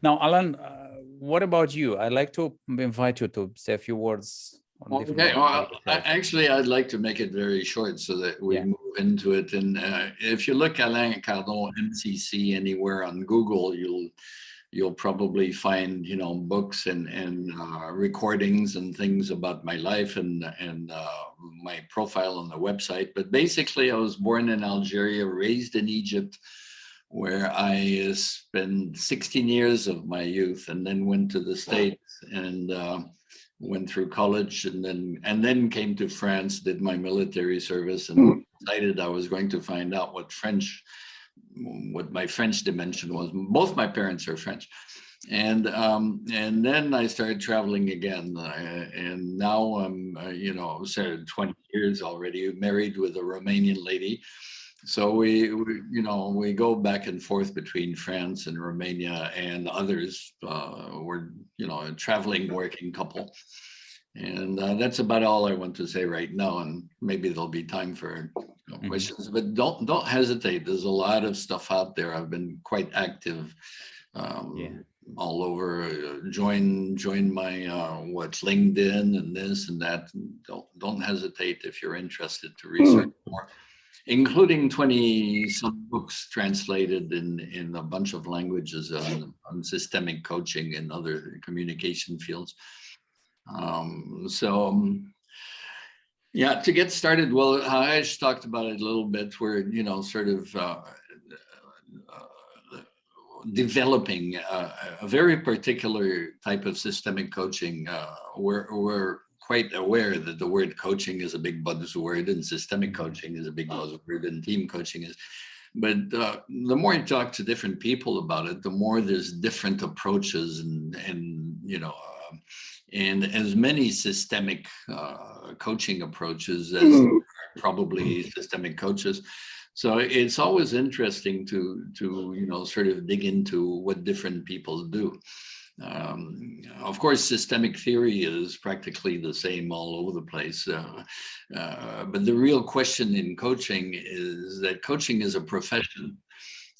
Now, Alan, what about you? I'd like to invite you to say a few words on different Okay, topics about well, yourself. actually, I'd like to make it very short so that we Yeah. move into it. And if you look Alain Cardon, MCC, anywhere on Google, you'll probably find books and recordings and things about my life and my profile on the website. But basically, I was born in Algeria, raised in Egypt, where I spent 16 years of my youth, and then went to the States and went through college, and then came to France, did my military service, and decided I was going to find out what my French dimension was. Both my parents are French, and then I started traveling again, and now I'm started 20 years already, married with a Romanian lady. So we go back and forth between France and Romania and others. We're a traveling working couple, and that's about all I want to say right now. And maybe there'll be time for Hmm. questions, but don't hesitate. There's a lot of stuff out there. I've been quite active Yeah. all over. Join my LinkedIn and this and that. And don't hesitate if you're interested to research more, including 20 some books translated in a bunch of languages on systemic coaching and other communication fields. So yeah, to get started, well, I just talked about it a little bit. We're sort of developing a very particular type of systemic coaching. We're quite aware that the word coaching is a big buzzword, and systemic Hmm. coaching is a big buzzword, and team coaching is. But the more you talk to different people about it, the more there's different approaches, and as many systemic coaching approaches as probably systemic coaches. So it's always interesting to sort of dig into what different people do. Of course, systemic theory is practically the same all over the place. But the real question in coaching is that coaching is a profession.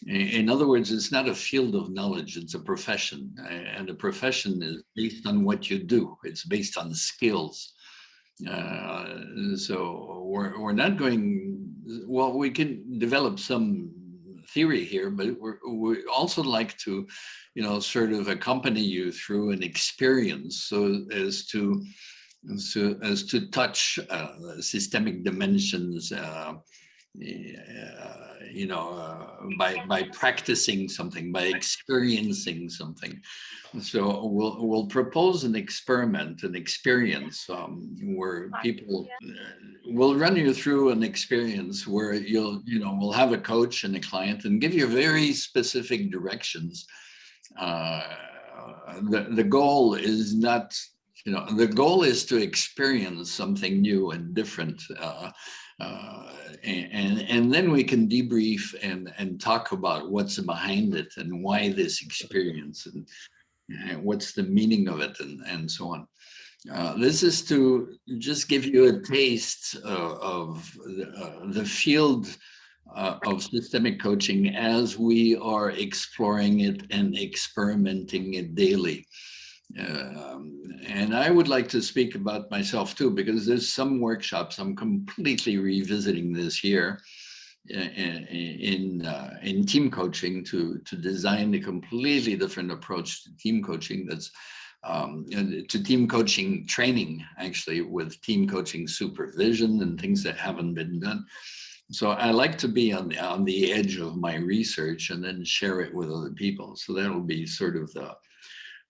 In other words, it's not a field of knowledge, it's a profession. And a profession is based on what you do, it's based on skills. So we're not going, well, we can develop some theory here, but we also like to, sort of accompany you through an experience so as to touch systemic dimensions, by practicing something, by experiencing something. So we'll propose an experiment, an experience, where people will run you through an experience where we'll have a coach and a client and give you very specific directions. Uh, the goal is not, the goal is to experience something new and different. And then we can debrief and talk about what's behind it and why this experience and what's the meaning of it and so on. This is to just give you a taste of the field of systemic coaching as we are exploring it and experimenting it daily. And I would like to speak about myself too, because there's some workshops I'm completely revisiting this year in team coaching to design a completely different approach to team coaching to team coaching training, actually, with team coaching supervision and things that haven't been done. So I like to be on the edge of my research and then share it with other people. So that'll be sort of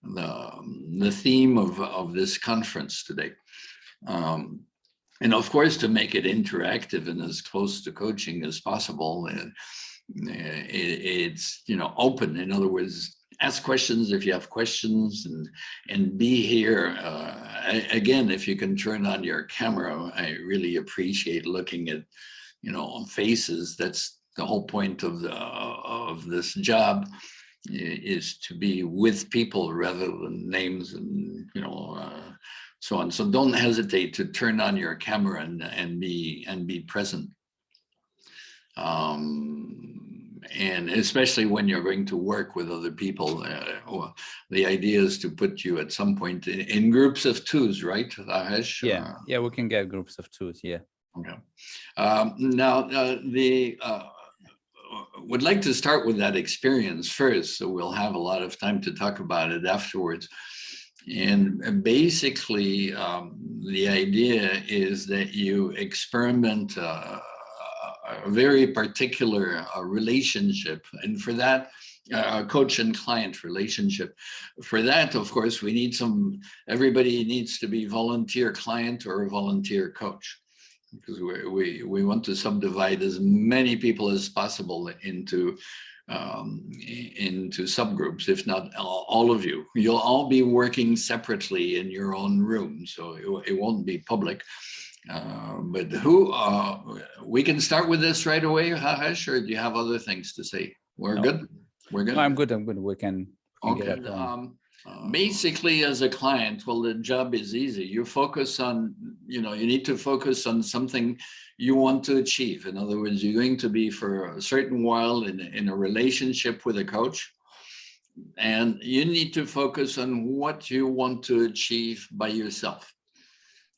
the theme of this conference today. Um, and of course, to make it interactive and as close to coaching as possible, it's open. In other words, ask questions if you have questions, and be here. Again, if you can turn on your camera, I really appreciate looking at faces. That's the whole point of this job, is to be with people rather than names and so on. So don't hesitate to turn on your camera and be present. And especially when you're going to work with other people, well, the idea is to put you at some point in groups of twos, right, Rajesh? Yeah, we can get groups of twos. Yeah. Okay. Now, would like to start with that experience first, so we'll have a lot of time to talk about it afterwards. And basically, the idea is that you experiment a very particular relationship, and for that, coach and client relationship. For that, of course, we need everybody needs to be volunteer client or volunteer coach, because we want to subdivide as many people as possible into subgroups, if not all of you. You'll all be working separately in your own room, so it won't be public. But we can start with this right away, Rajesh, or do you have other things to say? We're good? We're good? No, I'm good. We can get Okay. that going. Basically, as a client, well, the job is easy. You focus on, you need to focus on something you want to achieve. In other words, you're going to be for a certain while in a relationship with a coach, and you need to focus on what you want to achieve by yourself.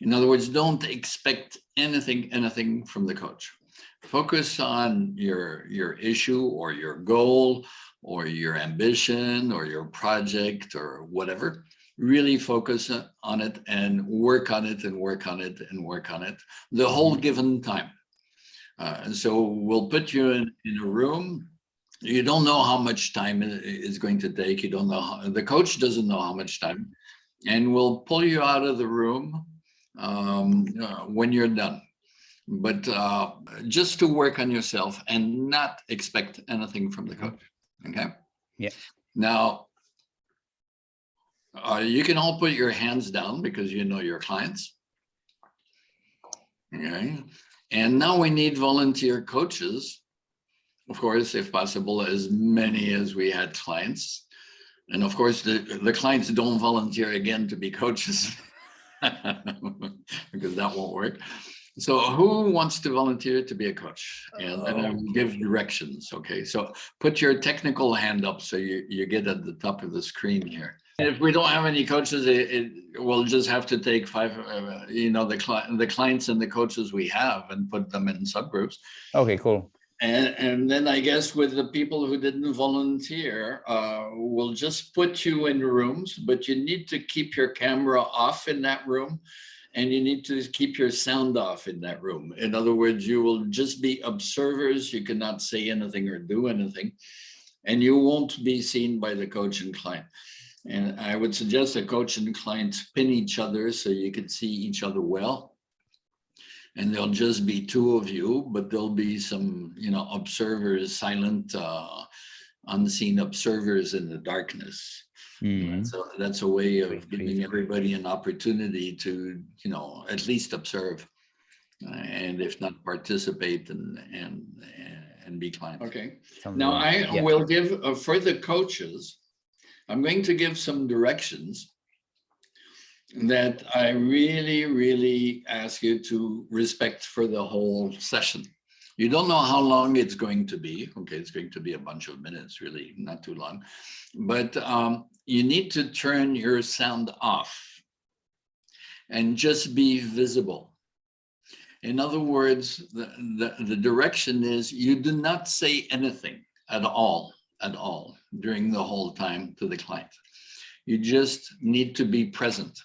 In other words, don't expect anything from the coach. Focus on your issue or your goal or your ambition or your project or whatever. Really focus on it and work on it and work on it and work on it the whole given time. And so we'll put you in a room. You don't know how much time it's going to take. You don't know the coach doesn't know how much time, and we'll pull you out of the room when you're done. But just to work on yourself and not expect anything from the coach. Okay. Yeah. Now, you can all put your hands down because you know your clients. Okay. And now we need volunteer coaches, of course, if possible, as many as we had clients. And of course, the clients don't volunteer again to be coaches because that won't work. So who wants to volunteer to be a coach? And then I will give directions. Okay, so put your technical hand up so you get at the top of the screen here. If we don't have any coaches, we'll just have to take the clients and the coaches we have and put them in subgroups. Okay, cool. And then I guess with the people who didn't volunteer, we'll just put you in rooms, but you need to keep your camera off in that room. And you need to keep your sound off in that room. In other words, you will just be observers. You cannot say anything or do anything. And you won't be seen by the coach and client. And I would suggest a coach and client pin each other so you can see each other well. And there'll just be two of you, but there'll be some, observers, silent, unseen observers in the darkness. So that's a way of giving everybody an opportunity to, at least observe, and if not participate and be clients. Okay. Now I will give for the coaches, I'm going to give some directions that I really, really ask you to respect for the whole session. You don't know how long it's going to be. Okay, it's going to be a bunch of minutes, really, not too long. But you need to turn your sound off and just be visible. In other words, the direction is you do not say anything at all during the whole time to the client. You just need to be present.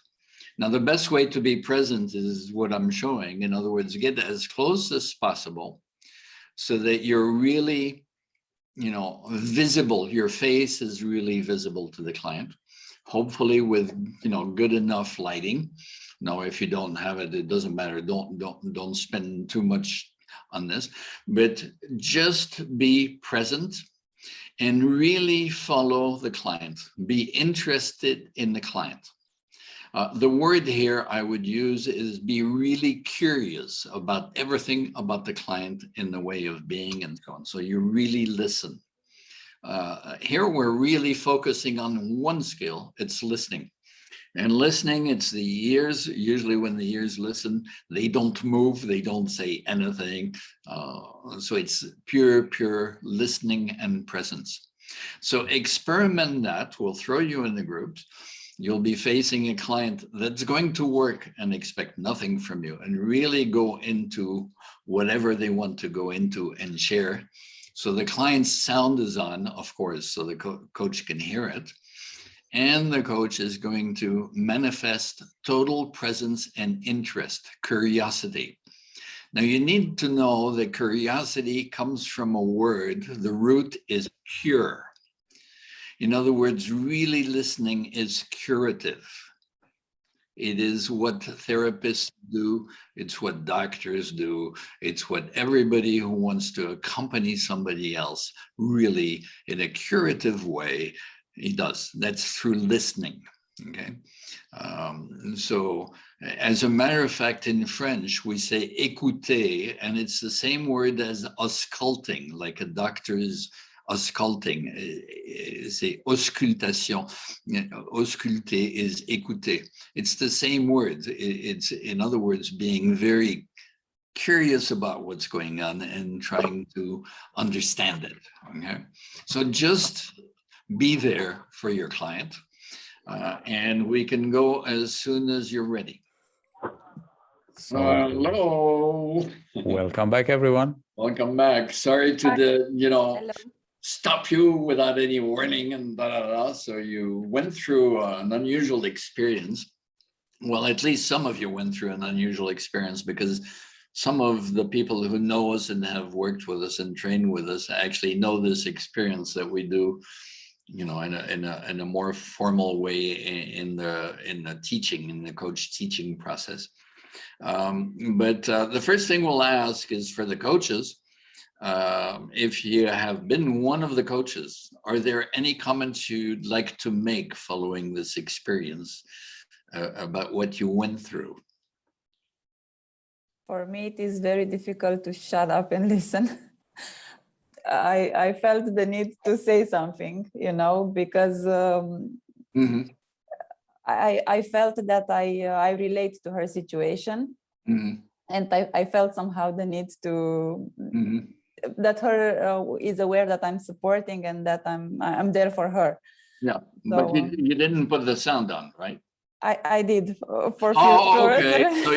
Now, the best way to be present is what I'm showing. In other words, get as close as possible so that you're really, visible. Your face is really visible to the client, hopefully with, good enough lighting. Now, if you don't have it, it doesn't matter. Don't spend too much on this, but just be present and really follow the client. Be interested in the client. The word here I would use is be really curious about everything about the client in the way of being and so on. So you really listen. Here we're really focusing on one skill, it's listening. And listening, it's the ears. Usually when the ears listen, they don't move, they don't say anything. So it's pure listening and presence. So experiment that. We'll throw you in the groups. You'll be facing a client that's going to work and expect nothing from you and really go into whatever they want to go into and share. So the client's sound is on, of course, so the coach can hear it. And the coach is going to manifest total presence and interest, curiosity. Now you need to know that curiosity comes from a word. The root is cure. In other words, really listening is curative. It is what therapists do. It's what doctors do. It's what everybody who wants to accompany somebody else really in a curative way, he does. That's through listening. Okay. So as a matter of fact, in French, we say écouter, and it's the same word as ausculting, like a doctor's ausculting. C'est auscultation. Ausculter is écouter. It's the same word. It's, in other words, being very curious about what's going on and trying to understand it. Okay. So just be there for your client. And we can go as soon as you're ready. So, hello. welcome back, everyone. Welcome back. Sorry to Hello. stop you without any warning and da, da, da. So you went through an unusual experience. Well, at least some of you went through an unusual experience, because some of the people who know us and have worked with us and trained with us actually know this experience that we do, in a more formal way in the teaching, in the coach teaching process. But the first thing we'll ask is for the coaches. If you have been one of the coaches, are there any comments you'd like to make following this experience about what you went through? For me, it is very difficult to shut up and listen. I felt the need to say something, because I felt that I relate to her situation, and I felt somehow the need to that her is aware that I'm supporting and that I'm there for her. Yeah, So, but you didn't put the sound on, right? I did for a few. Oh, okay. So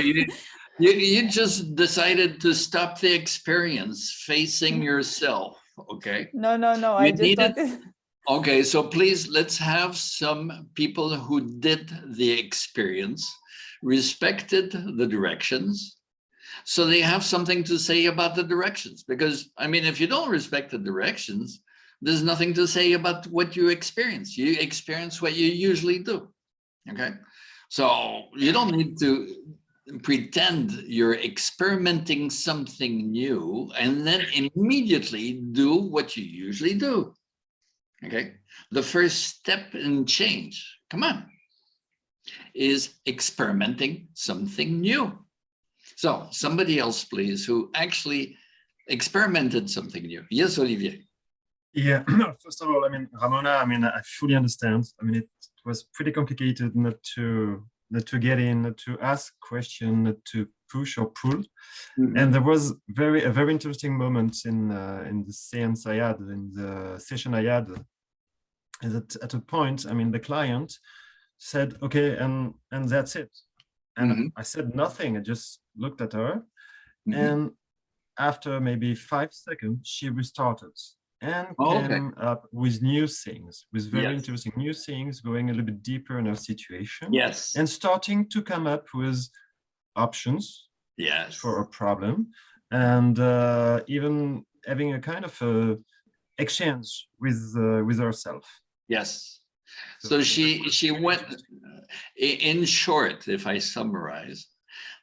you just decided to stop the experience facing yourself. Okay. No. I just wanted. Okay, so please, let's have some people who did the experience, respected the directions, so they have something to say about the directions. Because, I mean, if you don't respect the directions, there's nothing to say about what you experience. You experience what you usually do. Okay. So you don't need to pretend you're experimenting something new and then immediately do what you usually do. Okay. The first step in change, come on, is experimenting something new. So somebody else, please, who actually experimented something new. Yes, Olivier. Yeah, first of all, I mean, Ramona, I fully understand. It was pretty complicated not to get in, not to ask questions, not to push or pull. And there was a very interesting moment in the seance I had, in the session I had, is that at a point, the client said, okay, and that's it. And I said nothing. I just looked at her. And after maybe 5 seconds, she restarted and came up with new things, with very interesting new things, going a little bit deeper in her situation. Yes. And starting to come up with options for a problem, and even having a kind of exchange with herself. Yes. So she went, in short, if I summarize,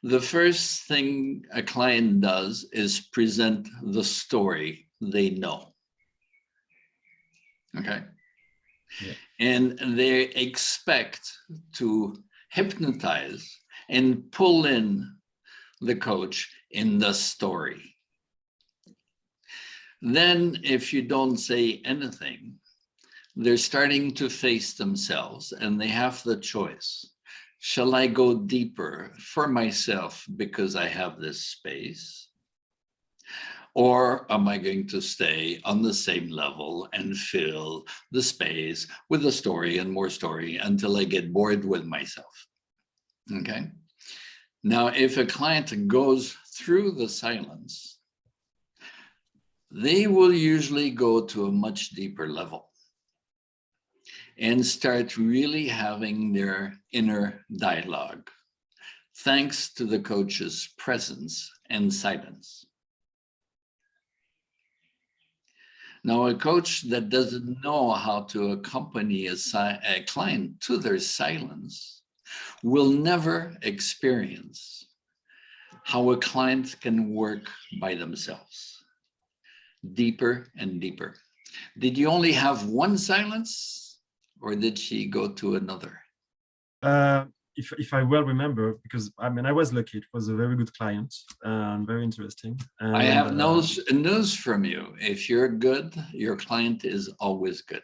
the first thing a client does is present the story they know. Okay. Yeah. And they expect to hypnotize and pull in the coach in the story. Then if you don't say anything, they're starting to face themselves and they have the choice. Shall I go deeper for myself because I have this space? Or am I going to stay on the same level and fill the space with a story and more story until I get bored with myself? Okay. Now, if a client goes through the silence, they will usually go to a much deeper level and start really having their inner dialogue, thanks to the coach's presence and silence. Now, a coach that doesn't know how to accompany a client to their silence will never experience how a client can work by themselves, deeper and deeper. Did you only have one silence, or did she go to another? If I well remember, because I mean, I was lucky. It was a very good client and very interesting. And, I have news from you. If you're good, your client is always good.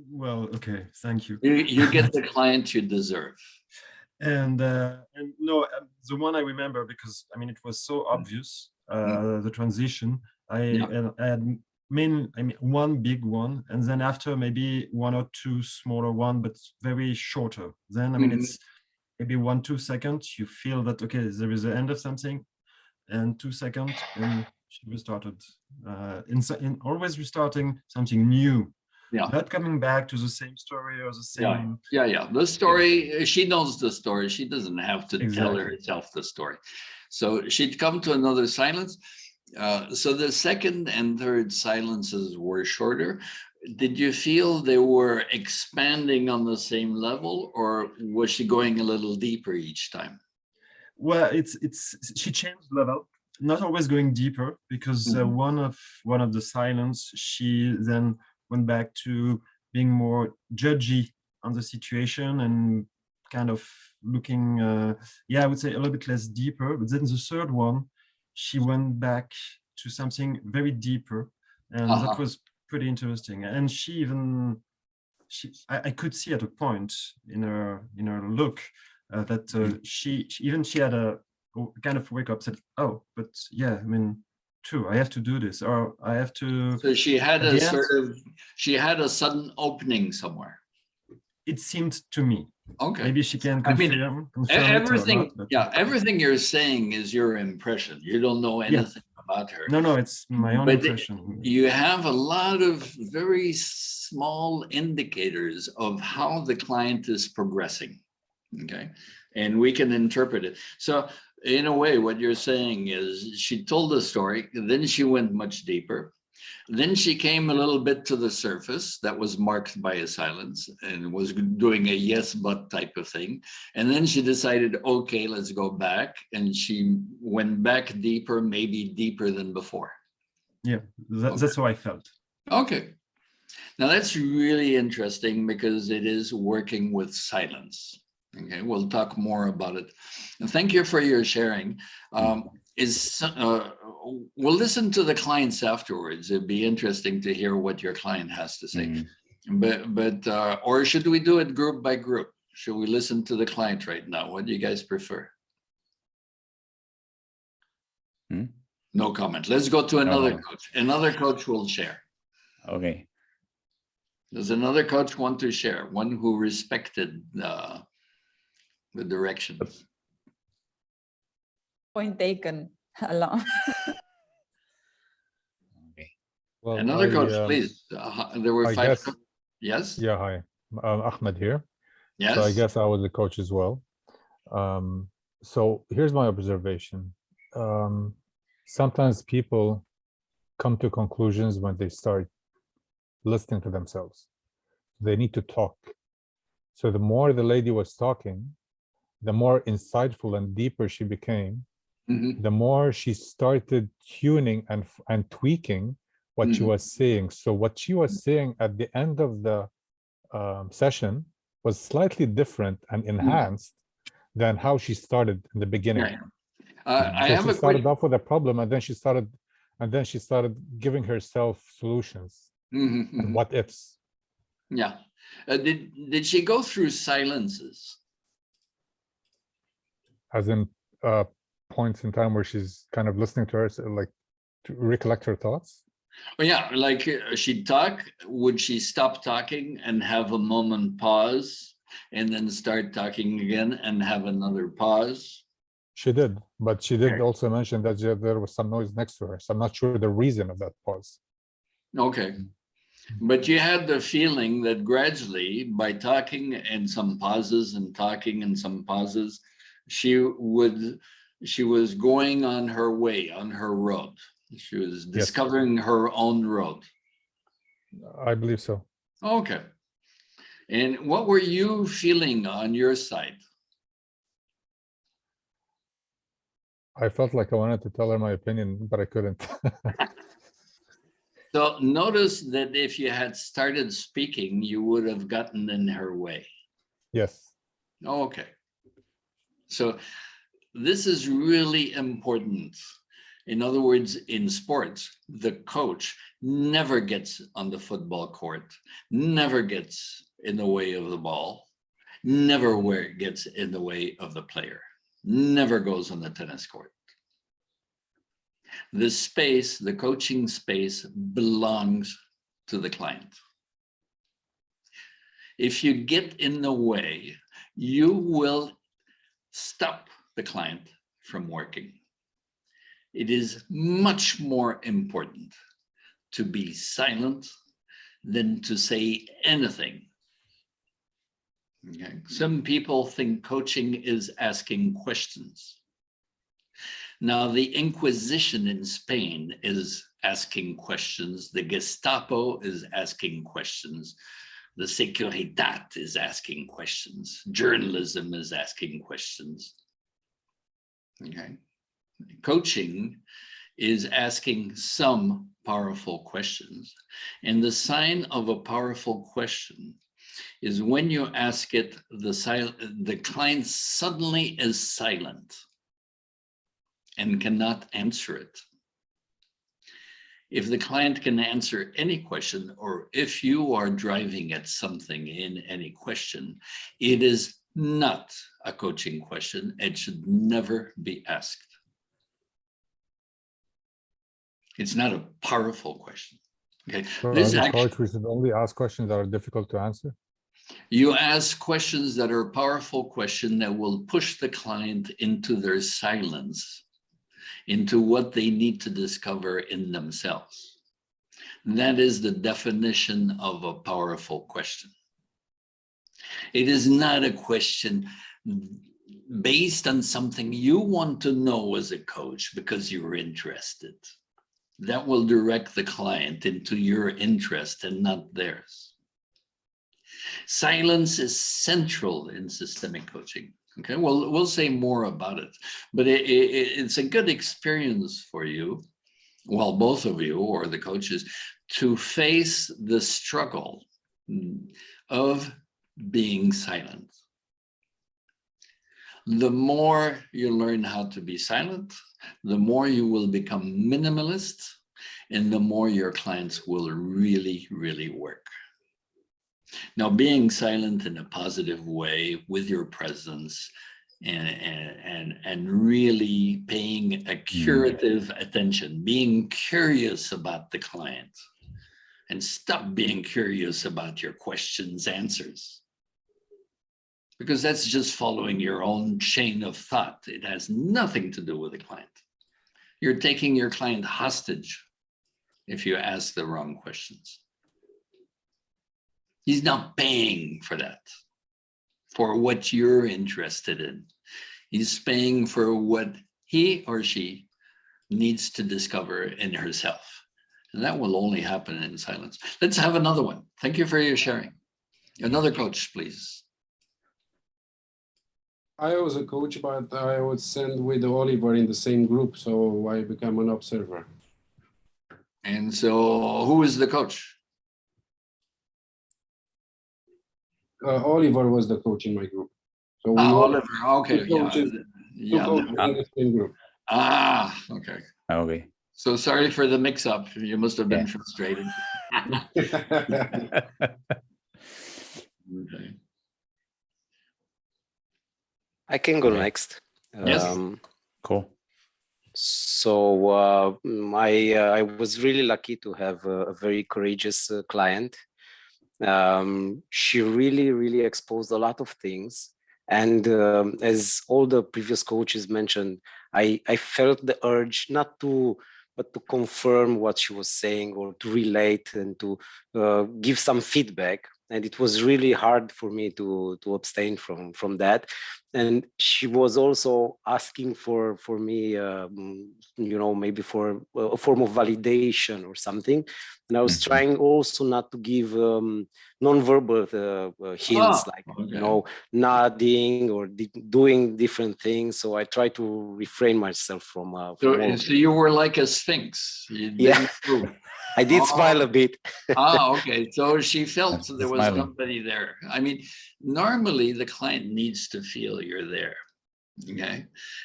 Well, okay, thank you. You get the client you deserve. And no, the one I remember, because I mean, it was so obvious, the transition. I had one big one, and then after maybe one or two smaller one, but very shorter. Then I mean, it's maybe 1-2 seconds. You feel that okay, there is the end of something, and 2 seconds, and she restarted. In always restarting something new. Yeah. Not coming back to the same story or the same. Yeah. The story, she knows the story. She doesn't have to tell herself the story. So she'd come to another silence. So the second and third silences were shorter. Did you feel they were expanding on the same level, or was she going a little deeper each time? Well, she changed level, not always going deeper, because one of the silence, she then went back to being more judgy on the situation and kind of looking, I would say a little bit less deeper. But then the third one, she went back to something very deeper, and that was pretty interesting. And I could see at a point in her look that she had a kind of wake up, said, "Oh, but yeah, I mean, true, I have to do this, or I have to." So she had a sudden opening somewhere. It seemed to me. Okay. Maybe she can confirm everything. It or not, Everything you're saying is your impression. You don't know anything about her. No, it's my own impression. You have a lot of very small indicators of how the client is progressing. Okay, and we can interpret it. So in a way, what you're saying is she told the story, then she went much deeper. Then she came a little bit to the surface that was marked by a silence and was doing a yes, but type of thing. And then she decided, okay, let's go back. And she went back deeper, maybe deeper than before. Yeah, that's how I felt. Okay. Now that's really interesting because it is working with silence. Okay, we'll talk more about it. And thank you for your sharing. We'll listen to the clients afterwards. It'd be interesting to hear what your client has to say. But or should we do it group by group? Should we listen to the client right now? What do you guys prefer? No comment. Let's go to another coach. Another coach will share. Okay. Does another coach want to share? One who respected the directions. Point taken. Along. Okay. Well, Another coach, please. There were 5. Yes. Yeah, hi. Ahmed here. Yes. So I guess I was the coach as well. So here's my observation. Sometimes people come to conclusions when they start listening to themselves. They need to talk. So the more the lady was talking, the more insightful and deeper she became. The more she started tuning and tweaking what she was saying. So what she was saying at the end of the session was slightly different and enhanced than how she started in the beginning. She started off with a problem, and then she started giving herself solutions and what ifs. Yeah. Did she go through silences? As in points in time where she's kind of listening to her, so, like, to recollect her thoughts. Oh, yeah, like she'd talk. Would she stop talking and have a moment pause and then start talking again and have another pause? She did, but she did Okay. also mention that there was some noise next to her. So I'm not sure the reason of that pause. Okay. But you had the feeling that gradually, by talking and some pauses and talking and some pauses, she was going on her way, on her road. She was discovering her own road. I believe so. Okay. And what were you feeling on your side? I felt like I wanted to tell her my opinion, but I couldn't. So notice that if you had started speaking, you would have gotten in her way. Yes. Okay. So this is really important. In other words, in sports, the coach never gets on the football court, never gets in the way of the ball, never gets in the way of the player, never goes on the tennis court. The space, the coaching space, belongs to the client. If you get in the way, you will stop the client from working. It is much more important to be silent than to say anything. Okay. Some people think coaching is asking questions. Now, the Inquisition in Spain is asking questions. The Gestapo is asking questions. The Securitat is asking questions. Journalism is asking questions. Okay. Coaching is asking some powerful questions. And the sign of a powerful question is when you ask it, the client suddenly is silent and cannot answer it. If the client can answer any question, or if you are driving at something in any question, it is not a coaching question. It should never be asked. It's not a powerful question. Okay. So This as a actually, coach, we should only ask questions that are difficult to answer. you ask questions that are powerful questions that will push the client into their silence, into what they need to discover in themselves. That is the definition of a powerful question. It is not a question based on something you want to know as a coach because you're interested. That will direct the client into your interest and not theirs. Silence is central in systemic coaching. Okay, well, we'll say more about it, but it's a good experience for you, well, both of you or the coaches, to face the struggle of being silent. The more you learn how to be silent, the more you will become minimalist, and the more your clients will really, really work. Now, being silent in a positive way with your presence and really paying a curative attention, being curious about the client, and stop being curious about your questions, answers, because that's just following your own chain of thought. It has nothing to do with the client. You're taking your client hostage if you ask the wrong questions. He's not paying for that, for what you're interested in. He's paying for what he or she needs to discover in herself. And that will only happen in silence. Let's have another one. Thank you for your sharing. Another coach, please. I was a coach, but I would send with Oliver in the same group, so I became an observer. And so who is the coach? Oliver was the coach in my group. So we were Oliver, okay, two coaches, yeah. two coaches in the same group. Okay. Okay. So sorry for the mix-up. You must have been frustrated. Okay. I can go Right. next. Yes. Cool. So I was really lucky to have a very courageous client. She really exposed a lot of things. And as all the previous coaches mentioned, I felt the urge not to, but to confirm what she was saying or to relate and to give some feedback. And it was really hard for me to abstain from that. And she was also asking for me, maybe for a form of validation or something. And I was Mhm. trying also not to give non-verbal hints, like okay. nodding or doing different things. So I try to refrain myself from all So, of so it. you were like a sphinx. You Yeah, didn't move. I did smile Oh. a bit. Okay. So she felt That's there was smiling. somebody there. I mean, normally the client needs to feel you're there. Okay.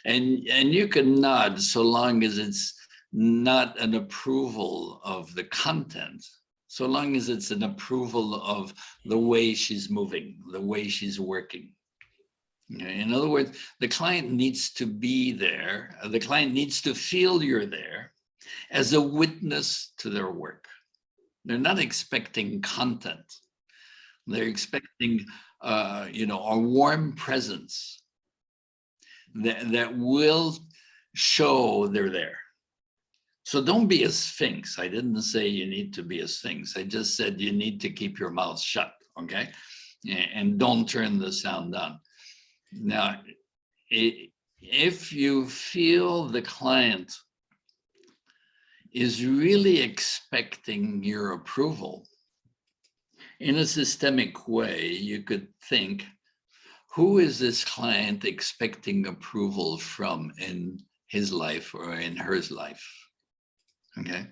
And you can nod so long as it's not an approval of the content, so long as it's an approval of the way she's moving, the way she's working. Okay? In other words, the client needs to be there. The client needs to feel you're there as a witness to their work. They're not expecting content. They're expecting, a warm presence that will show they're there. So don't be a sphinx. I didn't say you need to be a sphinx. I just said you need to keep your mouth shut, okay? And don't turn the sound down. Now, if you feel the client is really expecting your approval, in a systemic way, you could think, who is this client expecting approval from in his life or in her life? Okay.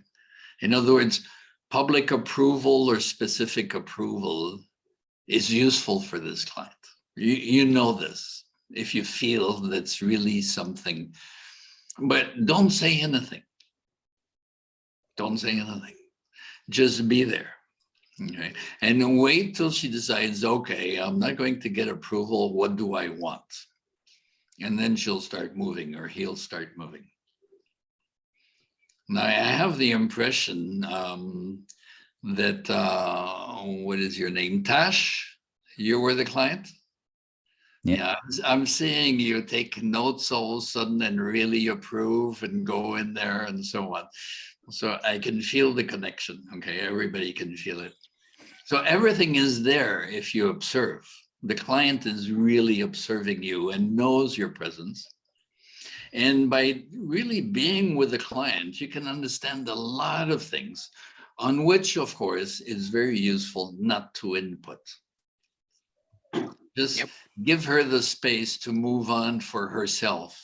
In other words, public approval or specific approval is useful for this client. You know this if you feel that's really something, but don't say anything. Don't say anything. Just be there. Okay. And wait till she decides, okay, I'm not going to get approval. What do I want? And then she'll start moving or he'll start moving. Now, I have the impression that, what is your name? Tash, you were the client? Yeah. I'm seeing you take notes all of a sudden and really approve and go in there and so on. So I can feel the connection, okay? Everybody can feel it. So everything is there if you observe. The client is really observing you and knows your presence. And by really being with the client, you can understand a lot of things on which, of course, it's very useful not to input. Just give her the space to move on for herself.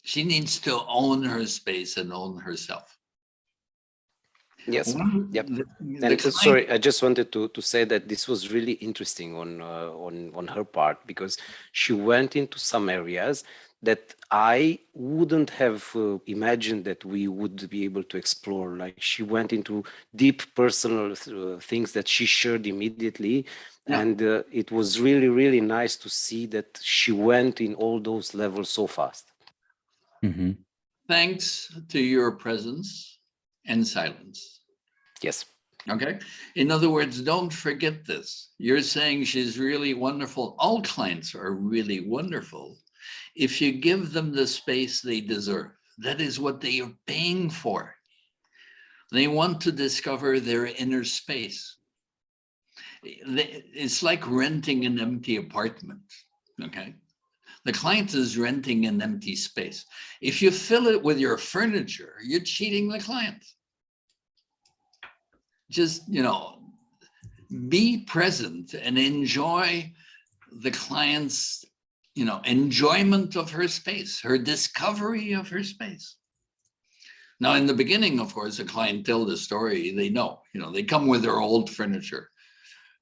She needs to own her space and own herself. Yes. Yep. The And client, sorry, I just wanted to say that this was really interesting on her part, because she went into some areas that I wouldn't have imagined that we would be able to explore. Like, she went into deep personal things that she shared immediately. Yeah. And it was really nice to see that she went in all those levels so fast. Mhm. thanks to your presence and silence. Yes. Okay. In other words, don't forget this. You're saying she's really wonderful. All clients are really wonderful if you give them the space they deserve. That is what they are paying for. They want to discover their inner space. It's like renting an empty apartment. Okay. The client is renting an empty space. If you fill it with your furniture, you're cheating the client. Just, be present and enjoy the client's, enjoyment of her space, her discovery of her space. Now, in the beginning, of course, the client tell the story, they know, they come with their old furniture.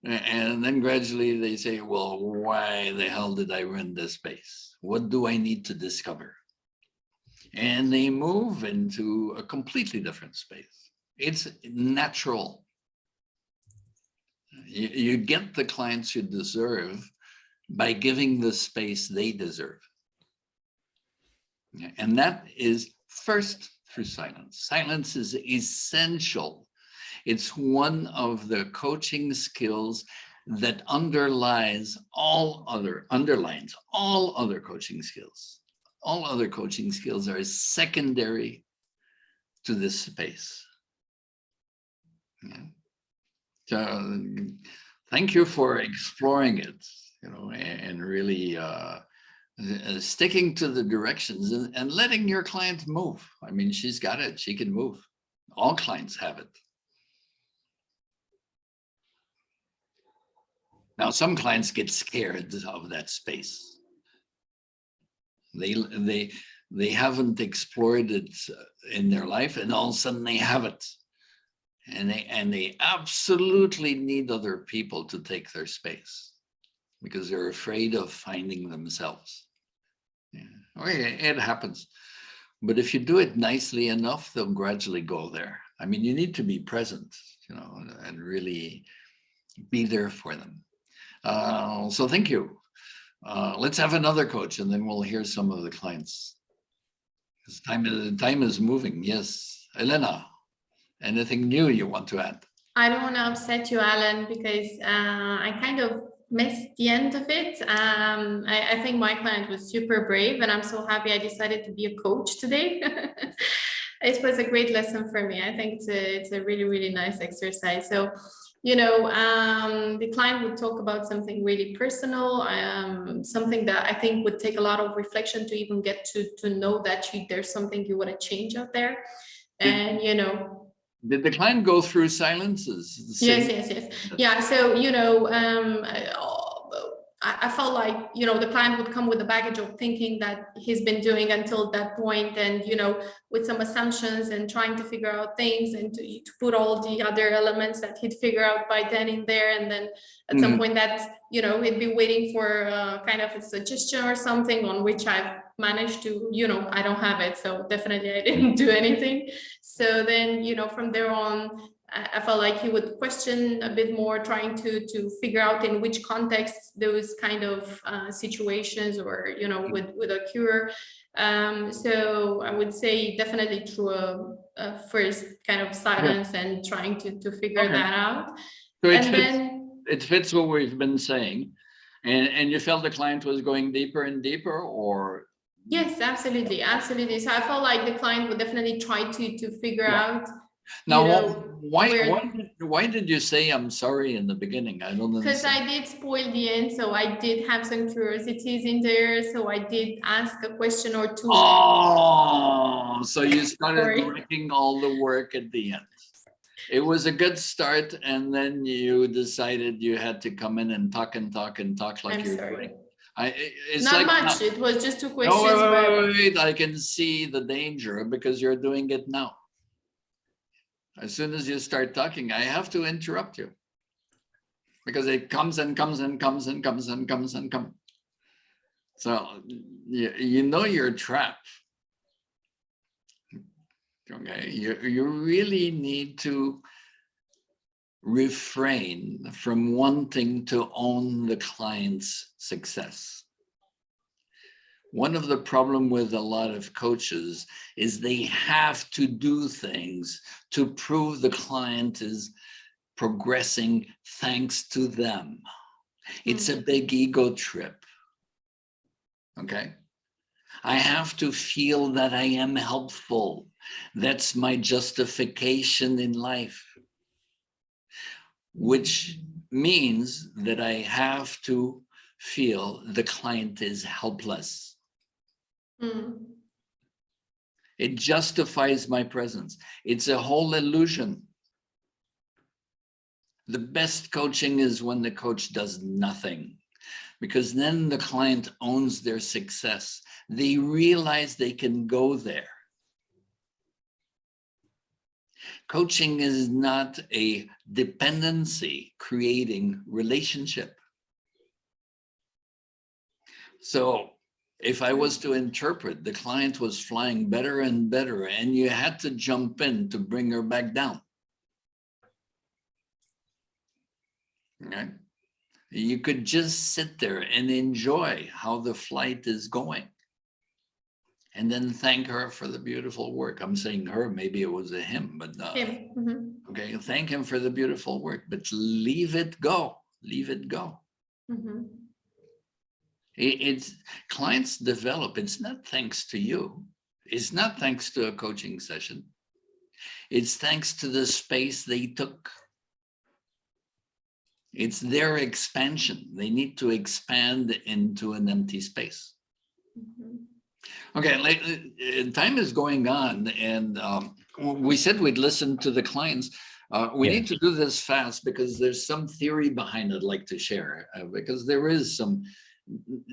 And then gradually they say, well, why the hell did I rent this space? What do I need to discover? And they move into a completely different space. It's natural. You get the clients you deserve by giving the space they deserve. And that is first through silence. Silence is essential. It's one of the coaching skills that underlines all other coaching skills. All other coaching skills are secondary to this space. Yeah. So thank you for exploring it, and really sticking to the directions and letting your client move. I mean, she's got it, she can move. All clients have it. Now, some clients get scared of that space. They haven't explored it in their life, and all of a sudden they have it. And they absolutely need other people to take their space because they're afraid of finding themselves. Yeah. Okay, it happens. But if you do it nicely enough, they'll gradually go there. I mean, you need to be present, and really be there for them. So thank you. Let's have another coach, and then we'll hear some of the clients. Because time is moving. Yes, Elena, anything new you want to add? I don't want to upset you, Alan, because I kind of missed the end of it. I think my client was super brave, and I'm so happy I decided to be a coach today. It was a great lesson for me. I think it's a really, really nice exercise. So, the client would talk about something really personal, something that I think would take a lot of reflection to even get to know that there's something you want to change out there. And, Did the client go through silences? Yes. Yeah. So, I felt like, the client would come with a baggage of thinking that he's been doing until that point, and, with some assumptions and trying to figure out things and to put all the other elements that he'd figure out by then in there. And then at some point that, he'd be waiting for kind of a suggestion or something on which I've managed to, I don't have it. So definitely I didn't do anything. So then, from there on, I felt like he would question a bit more, trying to figure out in which context those kind of situations or, would occur. So I would say definitely through a first kind of silence and trying to figure that out. So it fits what we've been saying. And you felt the client was going deeper and deeper, or? Yes, absolutely. So I felt like the client would definitely try to figure out. Now, why did you say I'm sorry in the beginning? I don't understand. Because I did spoil the end, so I did have some curiosities in there. So I did ask a question or two. Oh, so you started making all the work at the end. It was a good start, and then you decided you had to come in and talk like you're doing. It's not like, much. It was just two questions. Wait, I can see the danger because you're doing it now. As soon as you start talking, I have to interrupt you because it comes and comes and comes and comes and comes and comes. So you're trapped. Okay, you really need to refrain from wanting to own the client's success. One of the problem with a lot of coaches is they have to do things to prove the client is progressing thanks to them. It's a big ego trip. Okay. I have to feel that I am helpful. That's my justification in life, which means that I have to feel the client is helpless. It justifies my presence. It's a whole illusion. The best coaching is when the coach does nothing, because then the client owns their success. They realize they can go there. Coaching is not a dependency creating relationship. So if I was to interpret, the client was flying better and better, and you had to jump in to bring her back down. Right? You could just sit there and enjoy how the flight is going. And then thank her for the beautiful work. I'm saying her, maybe it was a him, but Him. Mhm. okay, thank him for the beautiful work, but leave it go. Leave it go. Mhm. It's clients develop. It's not thanks to you. It's not thanks to a coaching session. It's thanks to the space they took. It's their expansion. They need to expand into an empty space. Mhm. Okay, time is going on, and we said we'd listen to the clients. We need to do this fast because there's some theory behind it I'd like to share, because there is some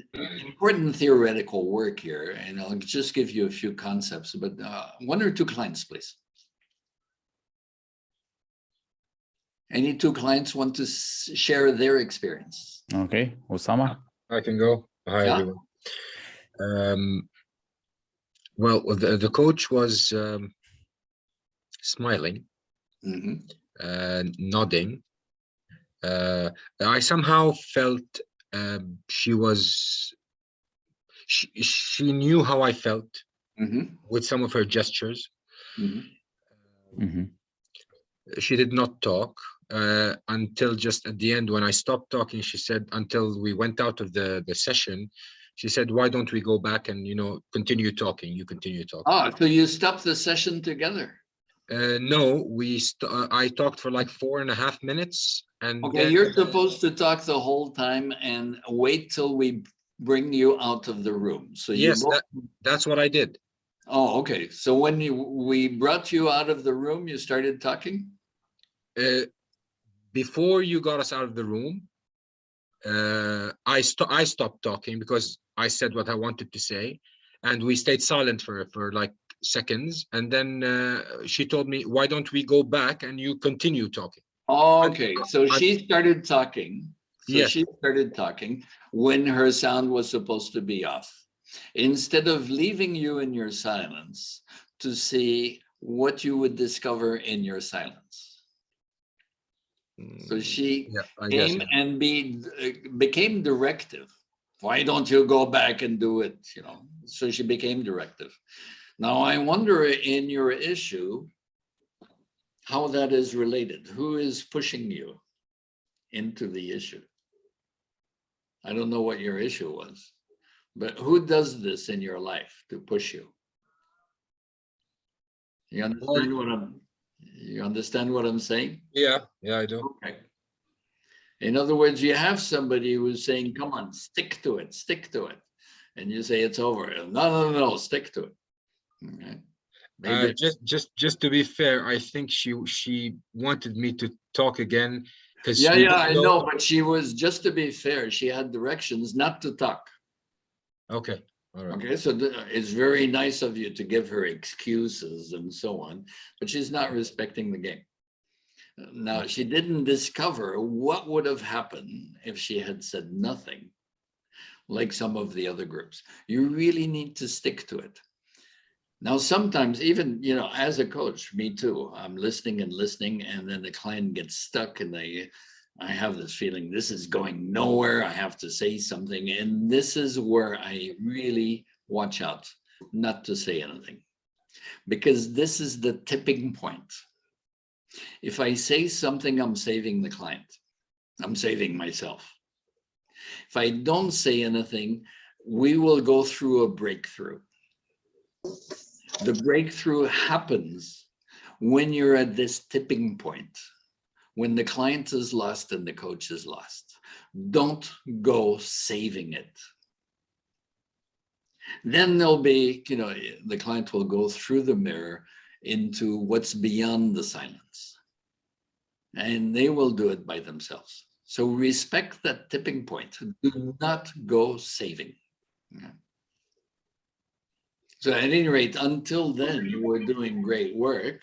important theoretical work here, and I'll just give you a few concepts, but one or two clients, please. Any two clients want to share their experience? Okay, Osama. I can go. Hi, Yeah. everyone. Well, the coach was smiling, nodding. I somehow felt she knew how I felt with some of her gestures. She did not talk until just at the end when I stopped talking. She said, until we went out of the session, she said, why don't we go back and, continue talking? You continue talking. Ah, so you stopped the session together? No, I talked for like 4.5 minutes. And okay, you're supposed to talk the whole time and wait till we bring you out of the room. So yes, that's what I did. Oh, okay. So when we brought you out of the room, you started talking? Before you got us out of the room, I stopped talking because I said what I wanted to say, and we stayed silent for like seconds, and then she told me, why don't we go back and you continue talking? Okay, so she started talking. So yes. She started talking when her sound was supposed to be off. Instead of leaving you in your silence to see what you would discover in your silence. So she came and became directive. Why don't you go back and do it? So she became directive. Now I wonder in your issue, how that is related. Who is pushing you into the issue? I don't know what your issue was, but who does this in your life to push you? You understand what I'm saying? Yeah, I do. Okay. In other words, you have somebody who's saying, come on, stick to it. And you say it's over. No, stick to it. Okay. Maybe. Just to be fair, I think she wanted me to talk again because I know, but she was, just to be fair, she had directions not to talk. Okay. All right. Okay, so it's very nice of you to give her excuses and so on, but she's not respecting the game. Now, she didn't discover what would have happened if she had said nothing, like some of the other groups. You really need to stick to it. Now, sometimes even, as a coach, me too, I'm listening, and then the client gets stuck and I have this feeling this is going nowhere. I have to say something. And this is where I really watch out not to say anything, because this is the tipping point. If I say something, I'm saving the client. I'm saving myself. If I don't say anything, we will go through a breakthrough. The breakthrough happens when you're at this tipping point, when the client is lost and the coach is lost. Don't go saving it. Then there'll be, the client will go through the mirror into what's beyond the silence. And they will do it by themselves. So respect that tipping point. Do not go saving. Okay. So at any rate, until then, you were doing great work.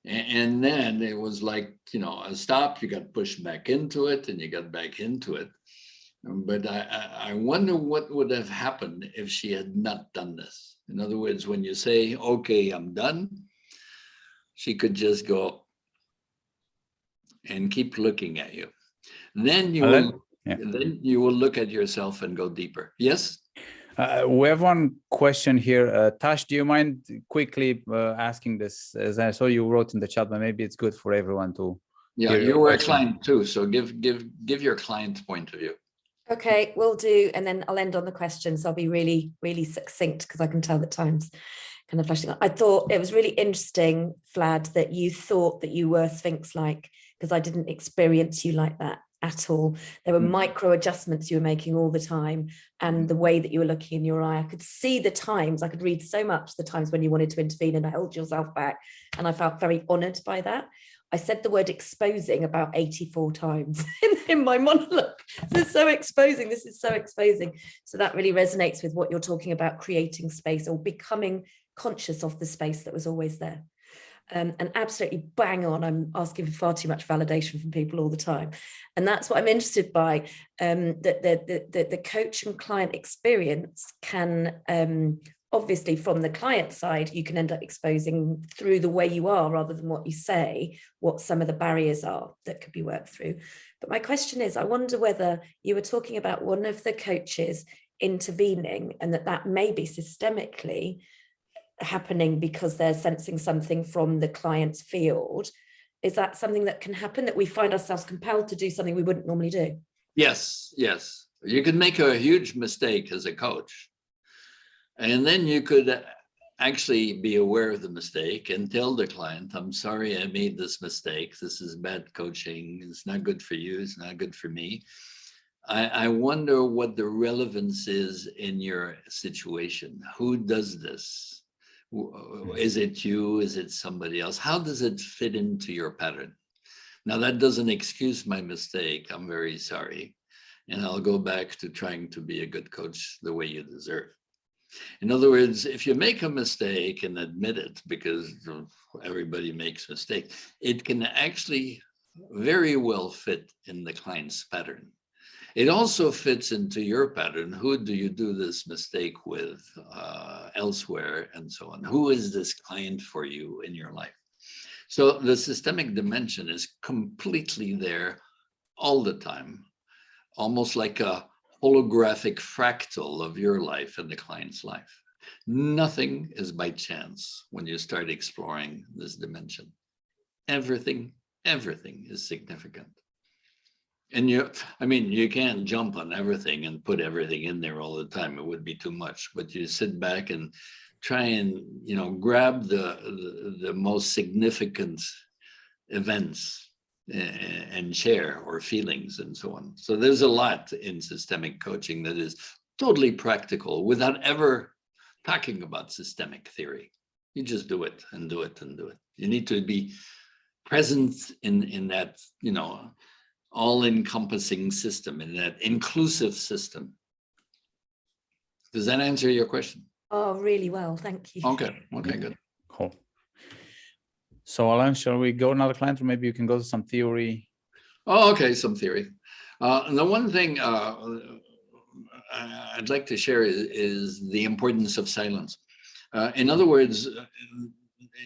And then it was like, a stop, you got pushed back into it and you got back into it. But I wonder what would have happened if she had not done this. In other words, when you say, okay, I'm done, she could just go and keep looking at you. Then you Alan? will, Yeah. then you will look at yourself and go deeper. Yes? We have one question here. Tash, do you mind quickly asking this? As I saw you wrote in the chat, but maybe it's good for everyone to Yeah, hear your you were a question. client too, so give your client's point of view. Okay, will do. And then I'll end on the questions. I'll be really, really succinct because I can tell that time's kind of flashing. I thought it was really interesting, Vlad, that you thought that you were Sphinx-like, because I didn't experience you like that at all. There were micro adjustments you were making all the time, and the way that you were looking in your eye, I could see the times. I could read so much the times when you wanted to intervene and held yourself back, and I felt very honored by that. I said the word exposing about 84 times in my monologue. This is so exposing. This is so exposing. So that really resonates with what you're talking about, creating space or becoming conscious of the space that was always there. And absolutely bang on. I'm asking for far too much validation from people all the time. And that's what I'm interested by, that the coach and client experience can, obviously from the client side, you can end up exposing through the way you are rather than what you say, what some of the barriers are that could be worked through. But my question is, I wonder whether you were talking about one of the coaches intervening and that may be systemically happening because they're sensing something from the client's field. Is that something that can happen, that we find ourselves compelled to do something we wouldn't normally do? Yes, yes. You can make a huge mistake as a coach. And then you could actually be aware of the mistake and tell the client, I'm sorry I made this mistake. This is bad coaching. It's not good for you. It's not good for me. I wonder what the relevance is in your situation. Who does this? Is it you? Is it somebody else? How does it fit into your pattern? Now, that doesn't excuse my mistake. I'm very sorry. And I'll go back to trying to be a good coach the way you deserve. In other words, if you make a mistake and admit it, because everybody makes mistakes, it can actually very well fit in the client's pattern. It also fits into your pattern. Who do you do this mistake with elsewhere and so on? Who is this client for you in your life? So the systemic dimension is completely there all the time, almost like a holographic fractal of your life and the client's life. Nothing is by chance when you start exploring this dimension. Everything is significant. And you can't jump on everything and put everything in there all the time. It would be too much, but you sit back and try and, grab the most significant events and share, or feelings and so on. So there's a lot in systemic coaching that is totally practical without ever talking about systemic theory. You just do it and do it and do it. You need to be present in that, all-encompassing system, in that inclusive system. Does that answer your question? Oh, really well, thank you. Okay, good. Cool. So Alan, shall we go another client, or maybe you can go to some theory? Oh, okay, some theory. And the one thing I'd like to share is the importance of silence. In other words,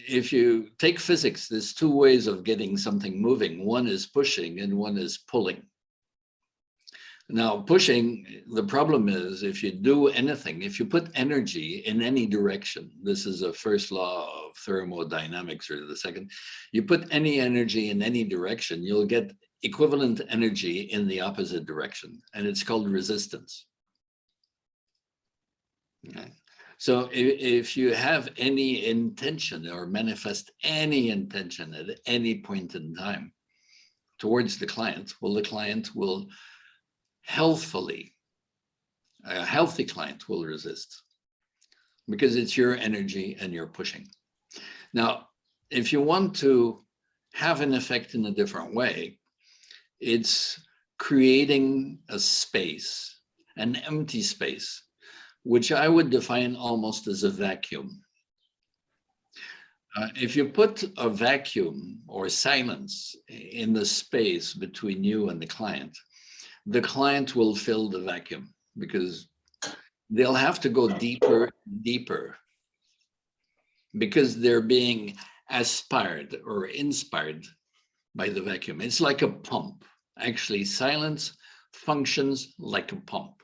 if you take physics, there's two ways of getting something moving. One is pushing and one is pulling. Now, pushing, the problem is if you do anything, if you put energy in any direction, this is a first law of thermodynamics, or the second, you put any energy in any direction, you'll get equivalent energy in the opposite direction, and it's called resistance. Okay. So if you have any intention or manifest any intention at any point in time towards the client, well, the client will healthfully, a healthy client will resist, because it's your energy and you're pushing. Now, if you want to have an effect in a different way, it's creating a space, an empty space, which I would define almost as a vacuum. If you put a vacuum or silence in the space between you and the client will fill the vacuum, because they'll have to go deeper and deeper, because they're being aspired or inspired by the vacuum. It's like a pump. Actually, silence functions like a pump.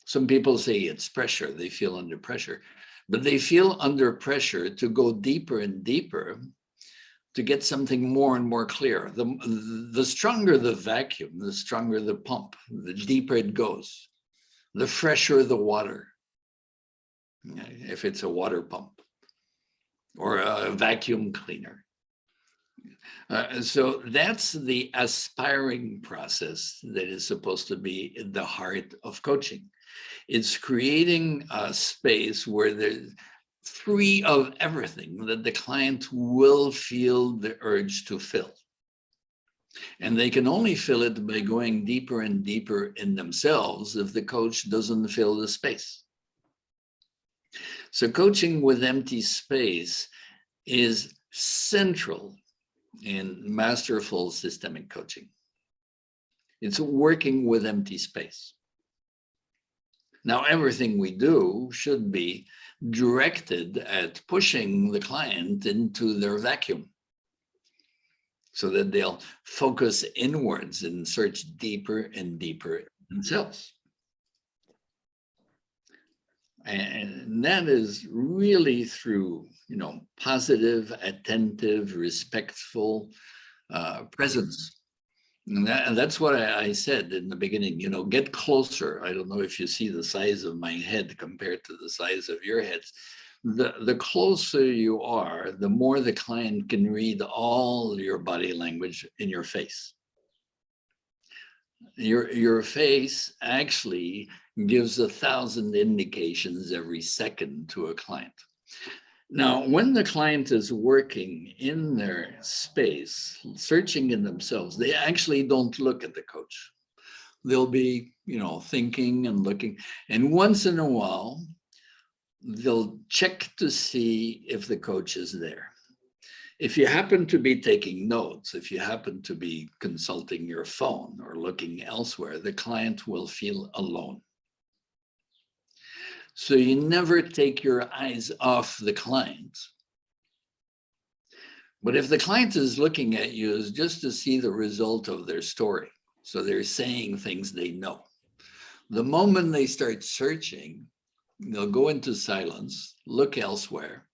Some people say it's pressure, they feel under pressure, but they feel under pressure to go deeper and deeper to get something more and more clear. The stronger the vacuum, the stronger the pump, the deeper it goes, the fresher the water, if it's a water pump or a vacuum cleaner. So that's the aspiring process that is supposed to be at the heart of coaching. It's creating a space where they're free of everything that the client will feel the urge to fill. And they can only fill it by going deeper and deeper in themselves if the coach doesn't fill the space. So coaching with empty space is central in masterful systemic coaching. It's working with empty space. Now, everything we do should be directed at pushing the client into their vacuum so that they'll focus inwards and search deeper and deeper themselves. And that is really through, positive, attentive, respectful presence. And that's what I said in the beginning, get closer. I don't know if you see the size of my head compared to the size of your heads. The closer you are, the more the client can read all your body language in your face. Your face actually gives 1,000 indications every second to a client. Now, when the client is working in their space, searching in themselves, they actually don't look at the coach. They'll be, thinking and looking. And once in a while, they'll check to see if the coach is there. If you happen to be taking notes, if you happen to be consulting your phone or looking elsewhere, the client will feel alone. So you never take your eyes off the client. But if the client is looking at you, it's just to see the result of their story. So they're saying things they know. The moment they start searching, they'll go into silence, look elsewhere,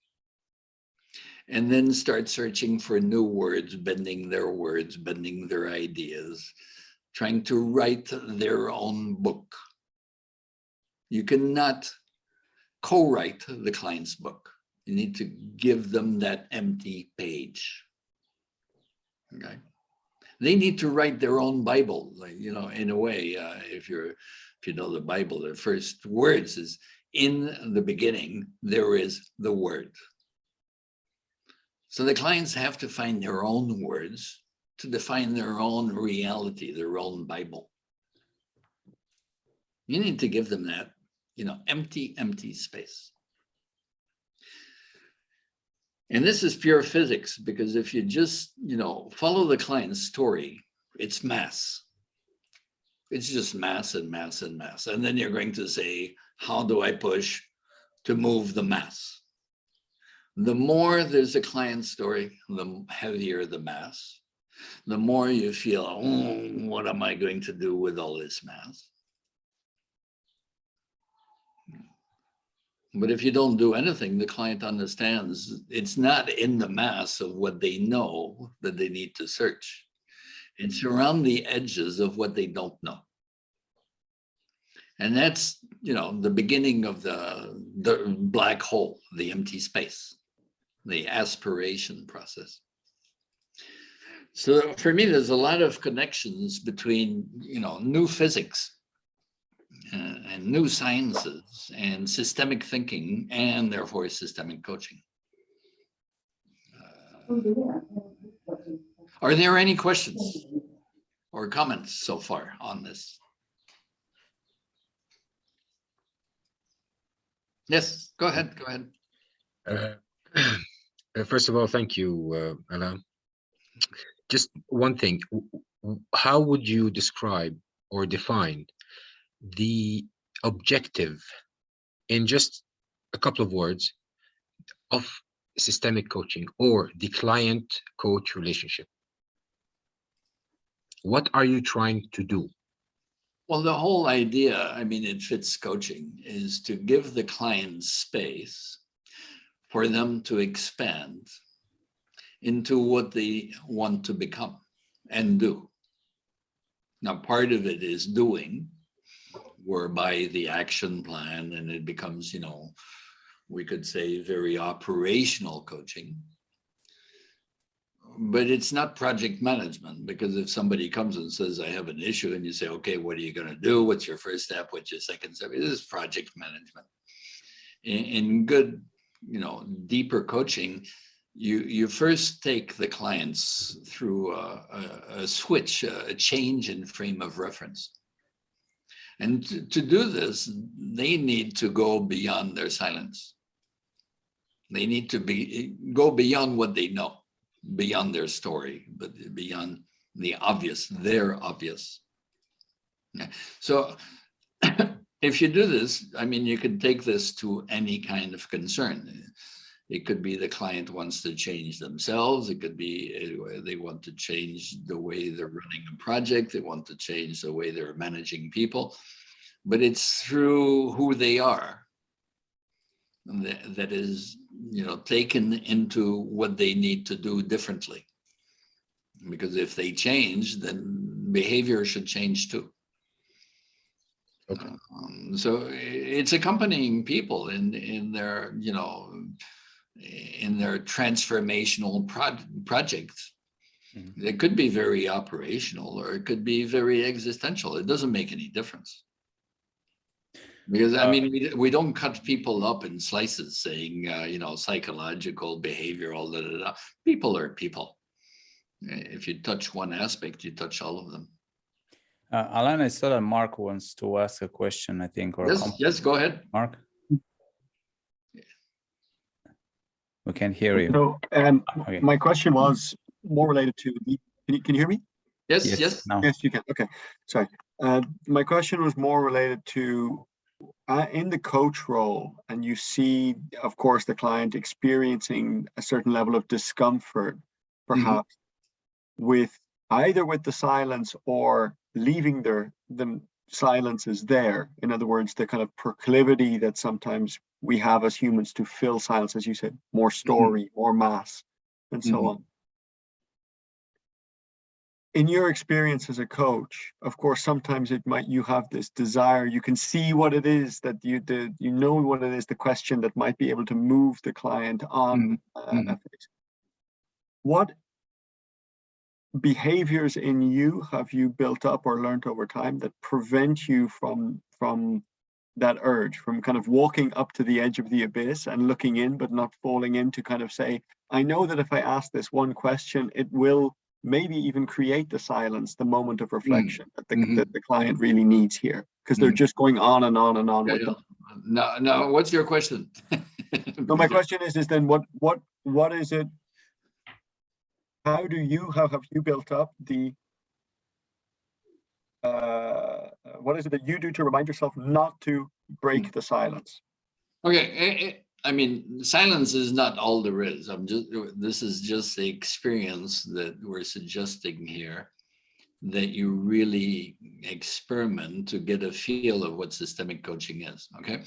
and then start searching for new words, bending their ideas, trying to write their own book. You cannot co-write the client's book. You need to give them that empty page. Okay. They need to write their own Bible, in a way. If you know the Bible, the first words is, in the beginning, there is the Word. So the clients have to find their own words to define their own reality, their own Bible. You need to give them that, empty space. And this is pure physics, because if you just, follow the client's story, it's mass. It's just mass and mass and mass. And then you're going to say, how do I push to move the mass? The more there's a client story, the heavier the mass. The more you feel, what am I going to do with all this mass? But if you don't do anything, the client understands it's not in the mass of what they know that they need to search. It's around the edges of what they don't know. And that's, the beginning of the black hole, the empty space, the aspiration process. So for me, there's a lot of connections between, new physics and new sciences and systemic thinking, and therefore systemic coaching. Are there any questions or comments so far on this? Yes, go ahead. First of all, thank you, Alain. Just one thing, how would you describe or define the objective, in just a couple of words, of systemic coaching or the client-coach relationship? What are you trying to do? Well, the whole idea, I mean, it fits coaching, is to give the client space for them to expand into what they want to become and do. Now, part of it is doing, whereby the action plan, and it becomes, you know, we could say very operational coaching. But it's not project management, because if somebody comes and says, I have an issue, and you say, okay, what are you going to do? What's your first step? What's your second step? It is project management. In good, you know, deeper coaching, you first take the clients through a switch, a change in frame of reference. And to do this, they need to go beyond their silence. They need to go beyond what they know, beyond their story, but beyond the obvious, their obvious. Yeah. So if you do this, I mean, you can take this to any kind of concern. It could be the client wants to change themselves. It could be they want to change the way they're running a project. They want to change the way they're managing people. But it's through who they are that is, you know, taken into what they need to do differently. Because if they change, then behavior should change too. Okay. So it's accompanying people in their, you know, in their transformational projects. Mm-hmm. It could be very operational, or it could be very existential. It doesn't make any difference. Because I mean, we don't cut people up in slices saying, you know, psychological, behavioral, da, da, da. People are people. If you touch one aspect, you touch all of them. Alan, I saw that Mark wants to ask a question, I think. Or yes, go ahead. Mark? We can't hear you. So, okay. My question was more related to, can you hear me? Yes, yes. No. Yes, you can. Okay, sorry. My question was more related to in the coach role, and you see, of course, the client experiencing a certain level of discomfort, perhaps, with either with the silence or leaving the silence is there. In other words, the kind of proclivity that sometimes we have as humans to fill silence, as you said, more story, more mass, and so on. In your experience as a coach, of course, sometimes you have this desire, you can see what it is that you know what it is, the question that might be able to move the client on. What behaviors in you have you built up or learned over time that prevent you from that urge, from kind of walking up to the edge of the abyss and looking in, but not falling in, to kind of say, I know that if I ask this one question, it will maybe even create the silence, the moment of reflection that the client really needs here, because they're just going on and on and on with them. No, what's your question? No, my question is then what is it? How do you have you built up the what is it that you do to remind yourself not to break the silence? Okay, I mean, silence is not all there is. This is just the experience that we're suggesting here, that you really experiment to get a feel of what systemic coaching is, okay?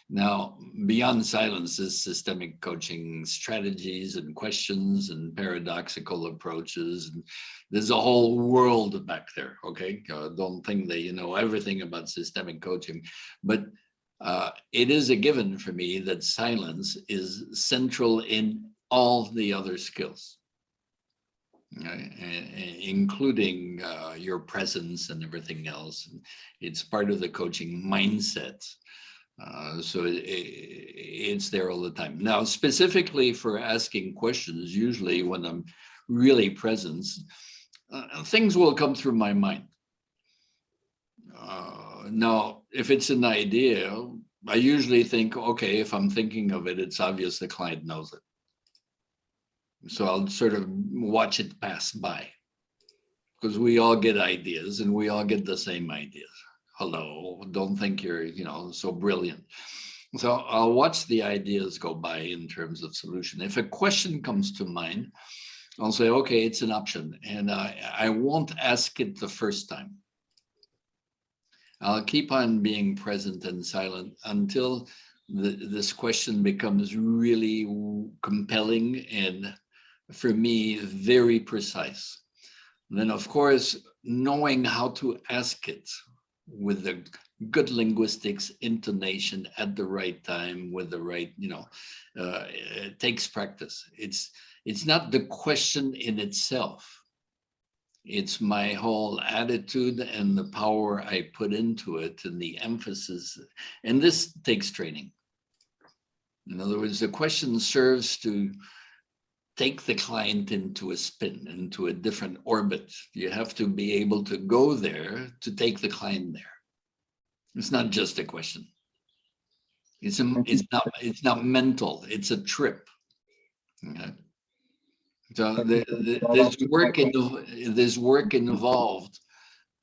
Now, beyond silence is systemic coaching strategies and questions and paradoxical approaches. And there's a whole world back there, okay? Don't think that you know everything about systemic coaching, but it is a given for me that silence is central in all the other skills, including your presence and everything else. It's part of the coaching mindset. So it's there all the time. Now, specifically for asking questions, usually when I'm really present, things will come through my mind. Now, if it's an idea, I usually think, okay, if I'm thinking of it, it's obvious the client knows it. So I'll sort of watch it pass by, because we all get ideas and we all get the same ideas. Hello, don't think you're, you know, so brilliant. So I'll watch the ideas go by in terms of solution. If a question comes to mind, I'll say, okay, it's an option. And I won't ask it the first time. I'll keep on being present and silent until this question becomes really compelling and, for me, very precise. And then, of course, knowing how to ask it with the good linguistics, intonation at the right time, with the right, it takes practice. It's not the question in itself. It's my whole attitude and the power I put into it and the emphasis. And this takes training. In other words, the question serves to take the client into a spin, into a different orbit. You have to be able to go there to take the client there. It's not just a question. It's not mental. It's a trip. Okay. So there's work involved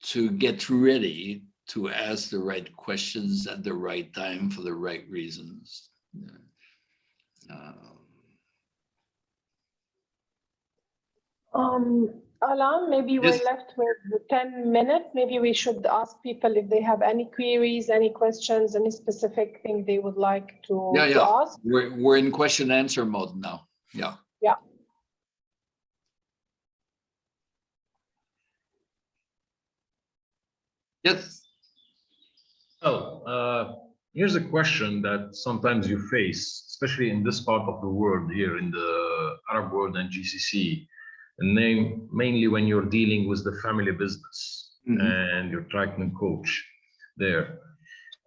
to get ready to ask the right questions at the right time for the right reasons. Alain, maybe we're left with 10 minutes. Maybe we should ask people if they have any queries, any questions, any specific thing they would like to ask. We're in question answer mode now. Yeah. Yeah. Yes. Well, here's a question that sometimes you face, especially in this part of the world, here in the Arab world and GCC, and mainly when you're dealing with the family business and you're trying to coach there.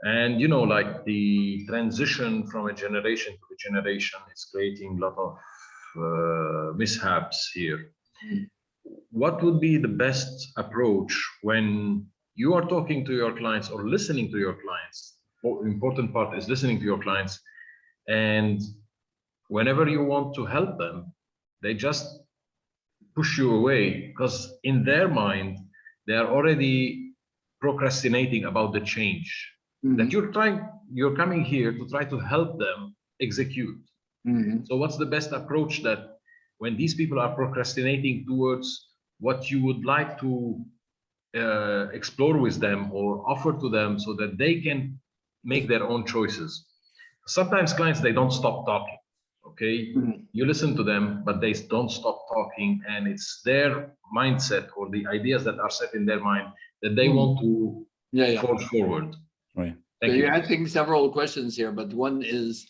And, like the transition from a generation to a generation is creating a lot of mishaps here. What would be the best approach when you are talking to your clients or listening to your clients? The important part is listening to your clients. And whenever you want to help them, they just push you away because in their mind, they are already procrastinating about the change that you're coming here to try to help them execute. So what's the best approach that when these people are procrastinating towards what you would like to explore with them or offer to them so that they can make their own choices? Sometimes clients, they don't stop talking. Okay, you listen to them, but they don't stop talking, and it's their mindset or the ideas that are set in their mind that they want to forge forward. Right. So you're asking several questions here, but one is,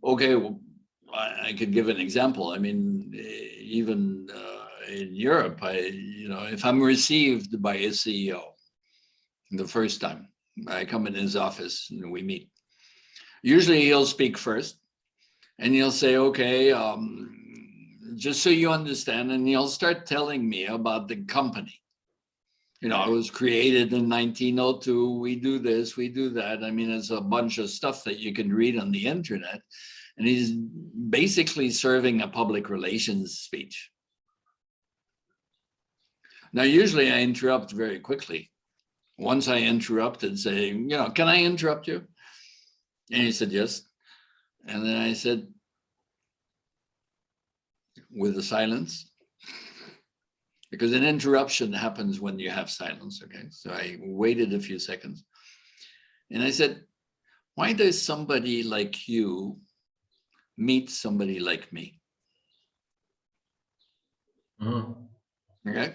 okay, well, I could give an example. I mean, even in Europe, if I'm received by a CEO the first time, I come in his office and we meet. Usually he'll speak first. And he'll say, okay, just so you understand, and he'll start telling me about the company. It was created in 1902. We do this, we do that. I mean, it's a bunch of stuff that you can read on the internet. And he's basically serving a public relations speech. Now, usually I interrupt very quickly. Once I interrupted, saying, can I interrupt you? And he said, yes. And then I said, with the silence, because an interruption happens when you have silence, okay? So I waited a few seconds. And I said, why does somebody like you meet somebody like me? Okay?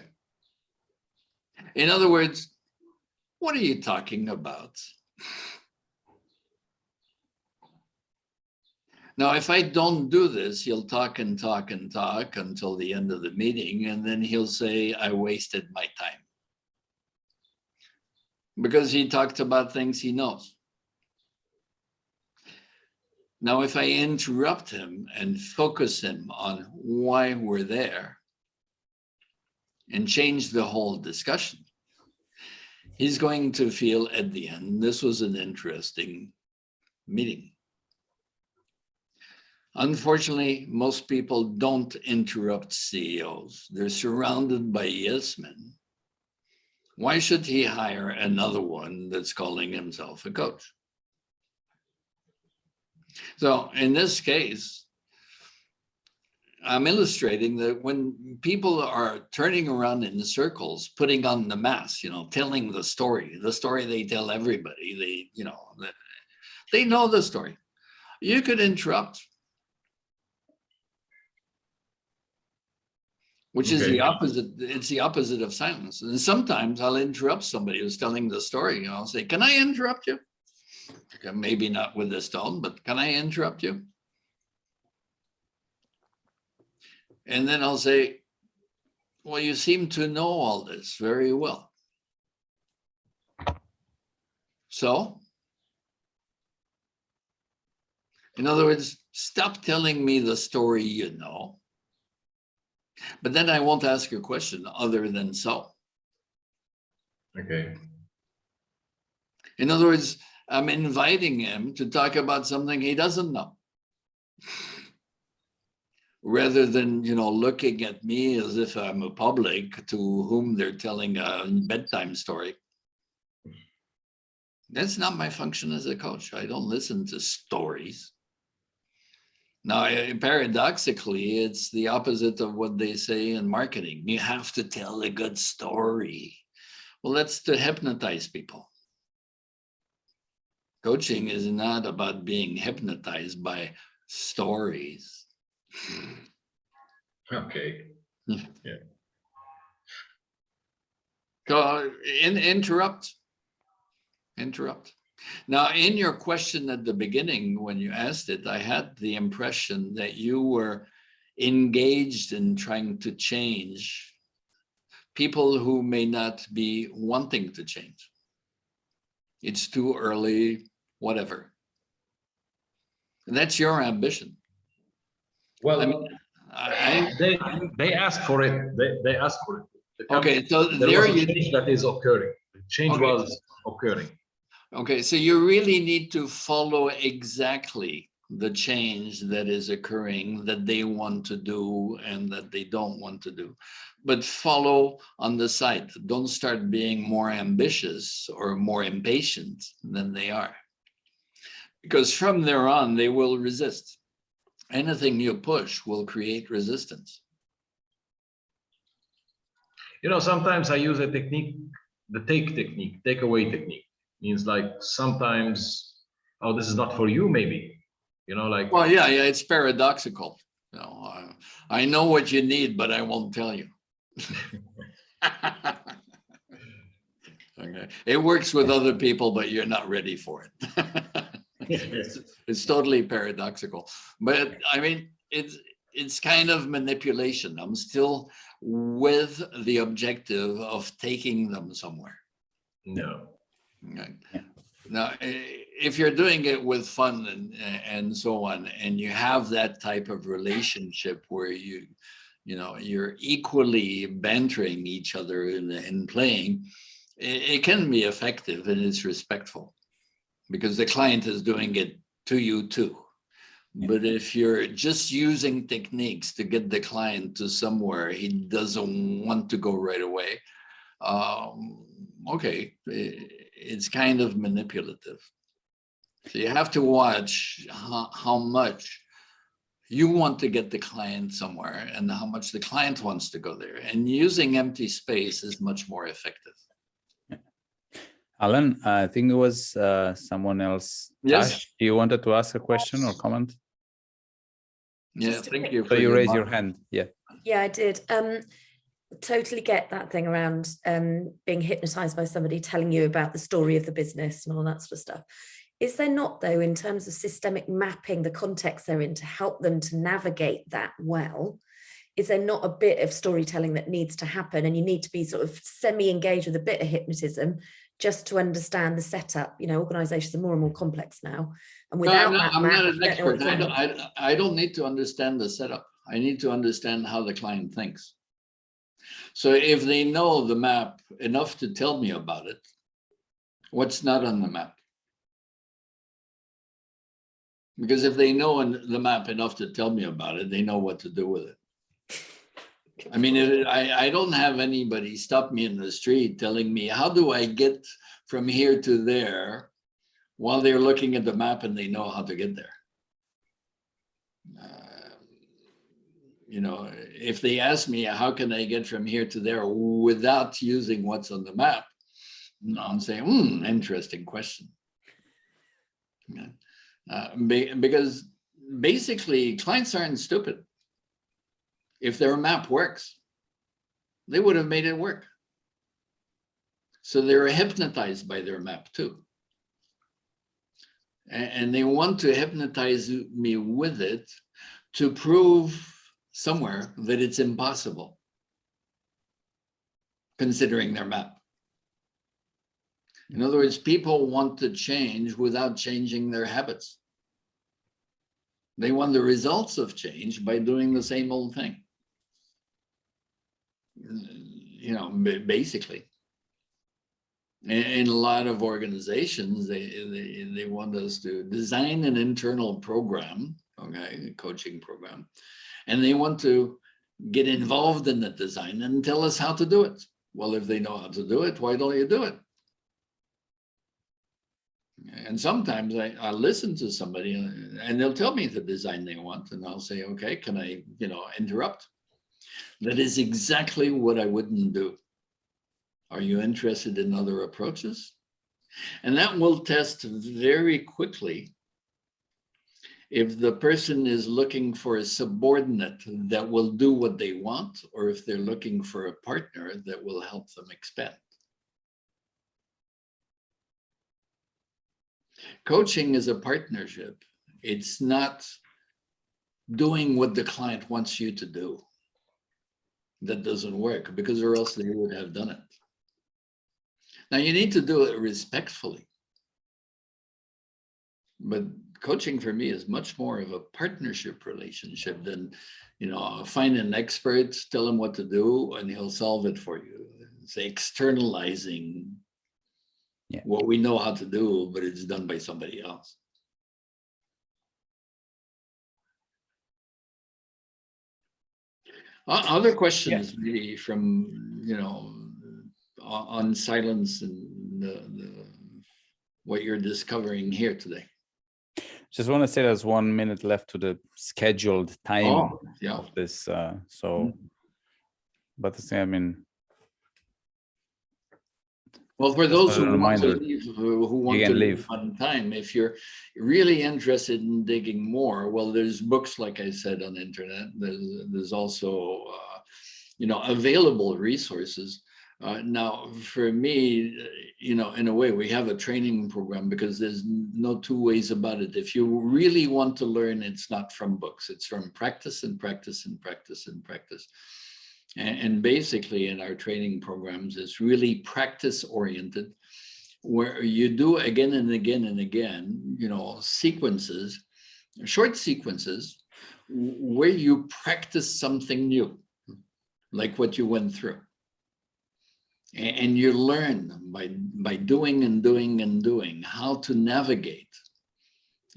In other words, what are you talking about? Now, if I don't do this, he'll talk and talk and talk until the end of the meeting, and then he'll say, I wasted my time. Because he talked about things he knows. Now, if I interrupt him and focus him on why we're there and change the whole discussion, he's going to feel at the end, this was an interesting meeting. Unfortunately, most people don't interrupt CEOs. They're surrounded by yes men. Why should he hire another one that's calling himself a coach? So in this case, I'm illustrating that when people are turning around in circles, putting on the mask, telling the story they tell everybody, they know the story. You could interrupt, which is the opposite. It's the opposite of silence. And sometimes I'll interrupt somebody who's telling the story. I'll say, can I interrupt you? Okay, maybe not with this tone, but can I interrupt you? And then I'll say, well, you seem to know all this very well. So, in other words, stop telling me the story you know. But then I won't ask a question other than so. Okay. In other words, I'm inviting him to talk about something he doesn't know. Rather than, looking at me as if I'm a public to whom they're telling a bedtime story. That's not my function as a coach. I don't listen to stories. Now, paradoxically, it's the opposite of what they say in marketing. You have to tell a good story. Well, that's to hypnotize people. Coaching is not about being hypnotized by stories. Okay. Yeah. Go interrupt. Now, in your question at the beginning, when you asked it, I had the impression that you were engaged in trying to change people who may not be wanting to change. It's too early, whatever. And that's your ambition. Well, I mean, they asked for it. They asked for it. Okay, so there was a change that is occurring. The change was occurring. Okay, so you really need to follow exactly the change that is occurring that they want to do and that they don't want to do. But follow on the side. Don't start being more ambitious or more impatient than they are. Because from there on, they will resist. Anything you push will create resistance. Sometimes I use a technique, the takeaway technique. Means like sometimes, oh, this is not for you, maybe. Well, yeah, it's paradoxical. I know what you need, but I won't tell you. Okay. It works with other people, but you're not ready for it. It's totally paradoxical. But I mean, it's kind of manipulation. I'm still with the objective of taking them somewhere. No. Okay. Now, if you're doing it with fun and so on, and you have that type of relationship where you're equally bantering each other in playing, it can be effective and it's respectful because the client is doing it to you too. But if you're just using techniques to get the client to somewhere he doesn't want to go right away, okay, it's kind of manipulative. So you have to watch how much you want to get the client somewhere and how much the client wants to go there. And using empty space is much more effective. Alan, I think it was someone else. Yes. Tash, you wanted to ask a question or comment? Yeah, thank you. So you raise your hand. Yeah. Yeah, I did. Totally get that thing around being hypnotized by somebody telling you about the story of the business and all that sort of stuff. Is there not, though, in terms of systemic mapping the context they're in to help them to navigate that well, is there not a bit of storytelling that needs to happen and you need to be sort of semi-engaged with a bit of hypnotism just to understand the setup? Organizations are more and more complex now. And without I'm not an expert. I don't need to understand the setup. I need to understand how the client thinks. So if they know the map enough to tell me about it, what's not on the map? Because if they know the map enough to tell me about it, they know what to do with it. I mean, I don't have anybody stop me in the street telling me, how do I get from here to there while they're looking at the map and they know how to get there. you know, if they ask me, how can I get from here to there without using what's on the map? I'm saying, interesting question. Because basically clients aren't stupid. If their map works, they would have made it work. So they're hypnotized by their map too. And they want to hypnotize me with it to prove somewhere that it's impossible, considering their map. In other words, people want to change without changing their habits. They want the results of change by doing the same old thing. You know, basically. In a lot of organizations, they want us to design an internal program, okay, a coaching program, and they want to get involved in the design and tell us how to do it. Well, if they know how to do it, why don't you do it? And sometimes I listen to somebody and they'll tell me the design they want, and I'll say, okay, can I, interrupt? That is exactly what I wouldn't do. Are you interested in other approaches? And that will test very quickly if the person is looking for a subordinate that will do what they want, or if they're looking for a partner that will help them expand. Coaching is a partnership. It's not doing what the client wants you to do. That doesn't work, because or else they would have done it. Now you need to do it respectfully. But coaching for me is much more of a partnership relationship than, find an expert, tell him what to do, and he'll solve it for you. It's externalizing what we know how to do, but it's done by somebody else. Other questions maybe from, on silence and what you're discovering here today. Just want to say there's 1 minute left to the scheduled time of this. But the same, I mean. Well, for those who want to leave on time, if you're really interested in digging more, well, there's books, like I said, on the internet. There's also, available resources. Now, for me, in a way, we have a training program because there's no two ways about it. If you really want to learn, it's not from books. It's from practice and practice and practice and practice. And basically in our training programs, it's really practice oriented, where you do again and again and again, sequences, short sequences, where you practice something new, like what you went through. And you learn by doing and doing and doing how to navigate,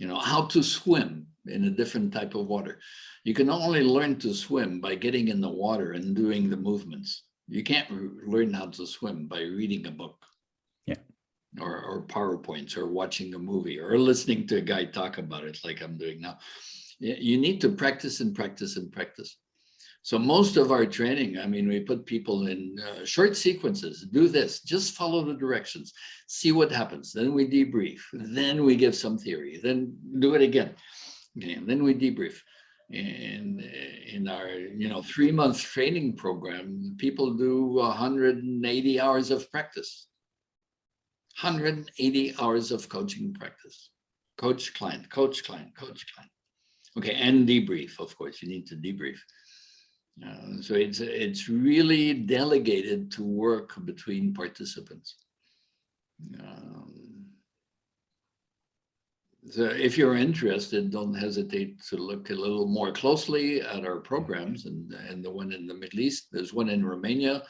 how to swim in a different type of water. You can only learn to swim by getting in the water and doing the movements. You can't learn how to swim by reading a book. Or PowerPoints, or watching a movie, or listening to a guy talk about it like I'm doing now. You need to practice and practice and practice. So most of our training, I mean, we put people in short sequences. Do this, just follow the directions, see what happens. Then we debrief, then we give some theory, then do it again. Okay, and then we debrief. And in our 3-month training program, people do 180 hours of practice. 180 hours of coaching practice. Coach, client, coach, client, coach, client. Okay, and debrief, of course, you need to debrief. So it's really delegated to work between participants. So if you're interested, don't hesitate to look a little more closely at our programs, and the one in the Middle East. There's one in Romania.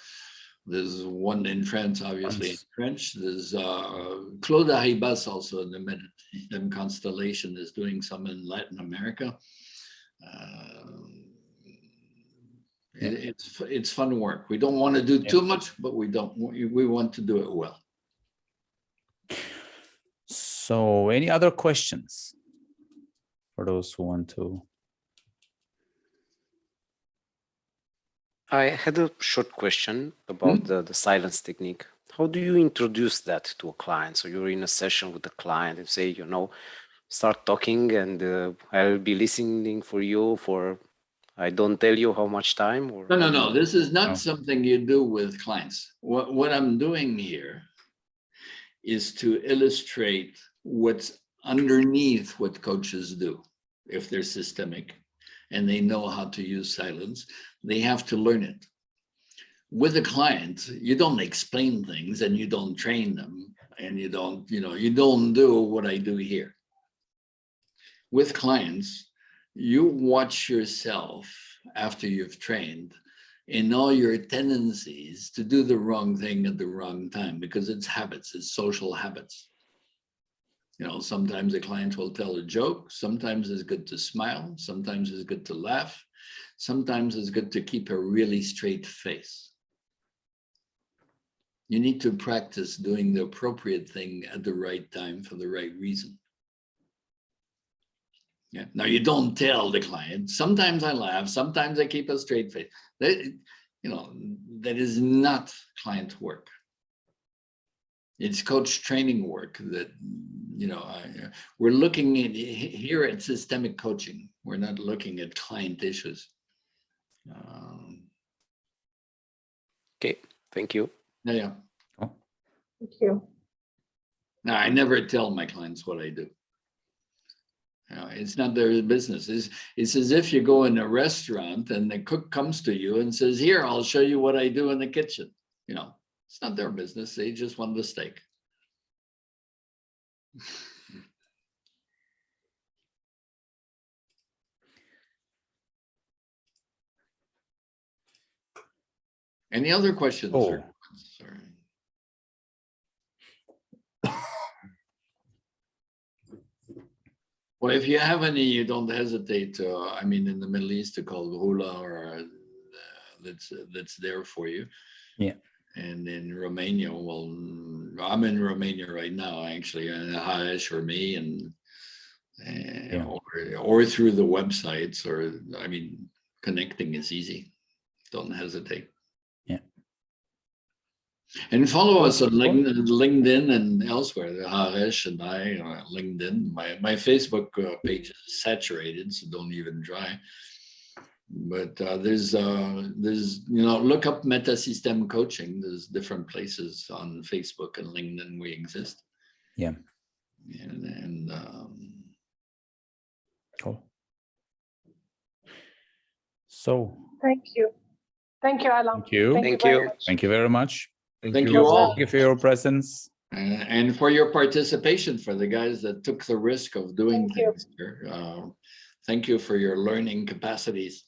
There's one in France, obviously in French. There's Claude Arribas, also in the Mediterranean Constellation, is doing some in Latin America. It's fun work. We don't want to do too much, but we want to do it well. So any other questions for those who want to? I had a short question about the silence technique. How do you introduce that to a client? So you're in a session with the client and say, you know, start talking and I'll be listening for you for, I don't tell you how much time or. No. This is not something you do with clients. What I'm doing here is to illustrate what's underneath what coaches do. If they're systemic and they know how to use silence, they have to learn it. With a client, you don't explain things and you don't train them and you don't do what I do here. With clients, you watch yourself after you've trained in all your tendencies to do the wrong thing at the wrong time, because it's habits, it's social habits. You know, sometimes a client will tell a joke, sometimes it's good to smile, sometimes it's good to laugh, sometimes it's good to keep a really straight face. You need to practice doing the appropriate thing at the right time for the right reason. Yeah. Now, you don't tell the client, sometimes I laugh, sometimes I keep a straight face. That is not client work. It's coach training work that, we're looking at here at systemic coaching. We're not looking at client issues. Okay, thank you. Yeah. Thank you. Now, I never tell my clients what I do. It's not their business. It's as if you go in a restaurant and the cook comes to you and says, here, I'll show you what I do in the kitchen. It's not their business. They just want the steak. Any other questions? Oh. Sorry. Well, if you have any, you don't hesitate to, in the Middle East, to call Hula or that's there for you. Yeah. And in Romania, well, I'm in Romania right now, actually, and Haresh or me, and or through the websites, or connecting is easy. Don't hesitate. Yeah. And follow us on LinkedIn and elsewhere. Haresh and I are LinkedIn. My Facebook page is saturated, so don't even try. But there's look up Metasystem Coaching. There's different places on Facebook and LinkedIn we exist. Yeah. And cool. So. Thank you, Alain. Thank you. Thank you very much. Thank you very much. Thank you all. Thank you for your presence. And for your participation, for the guys that took the risk of doing things here. Thank you for your learning capacities.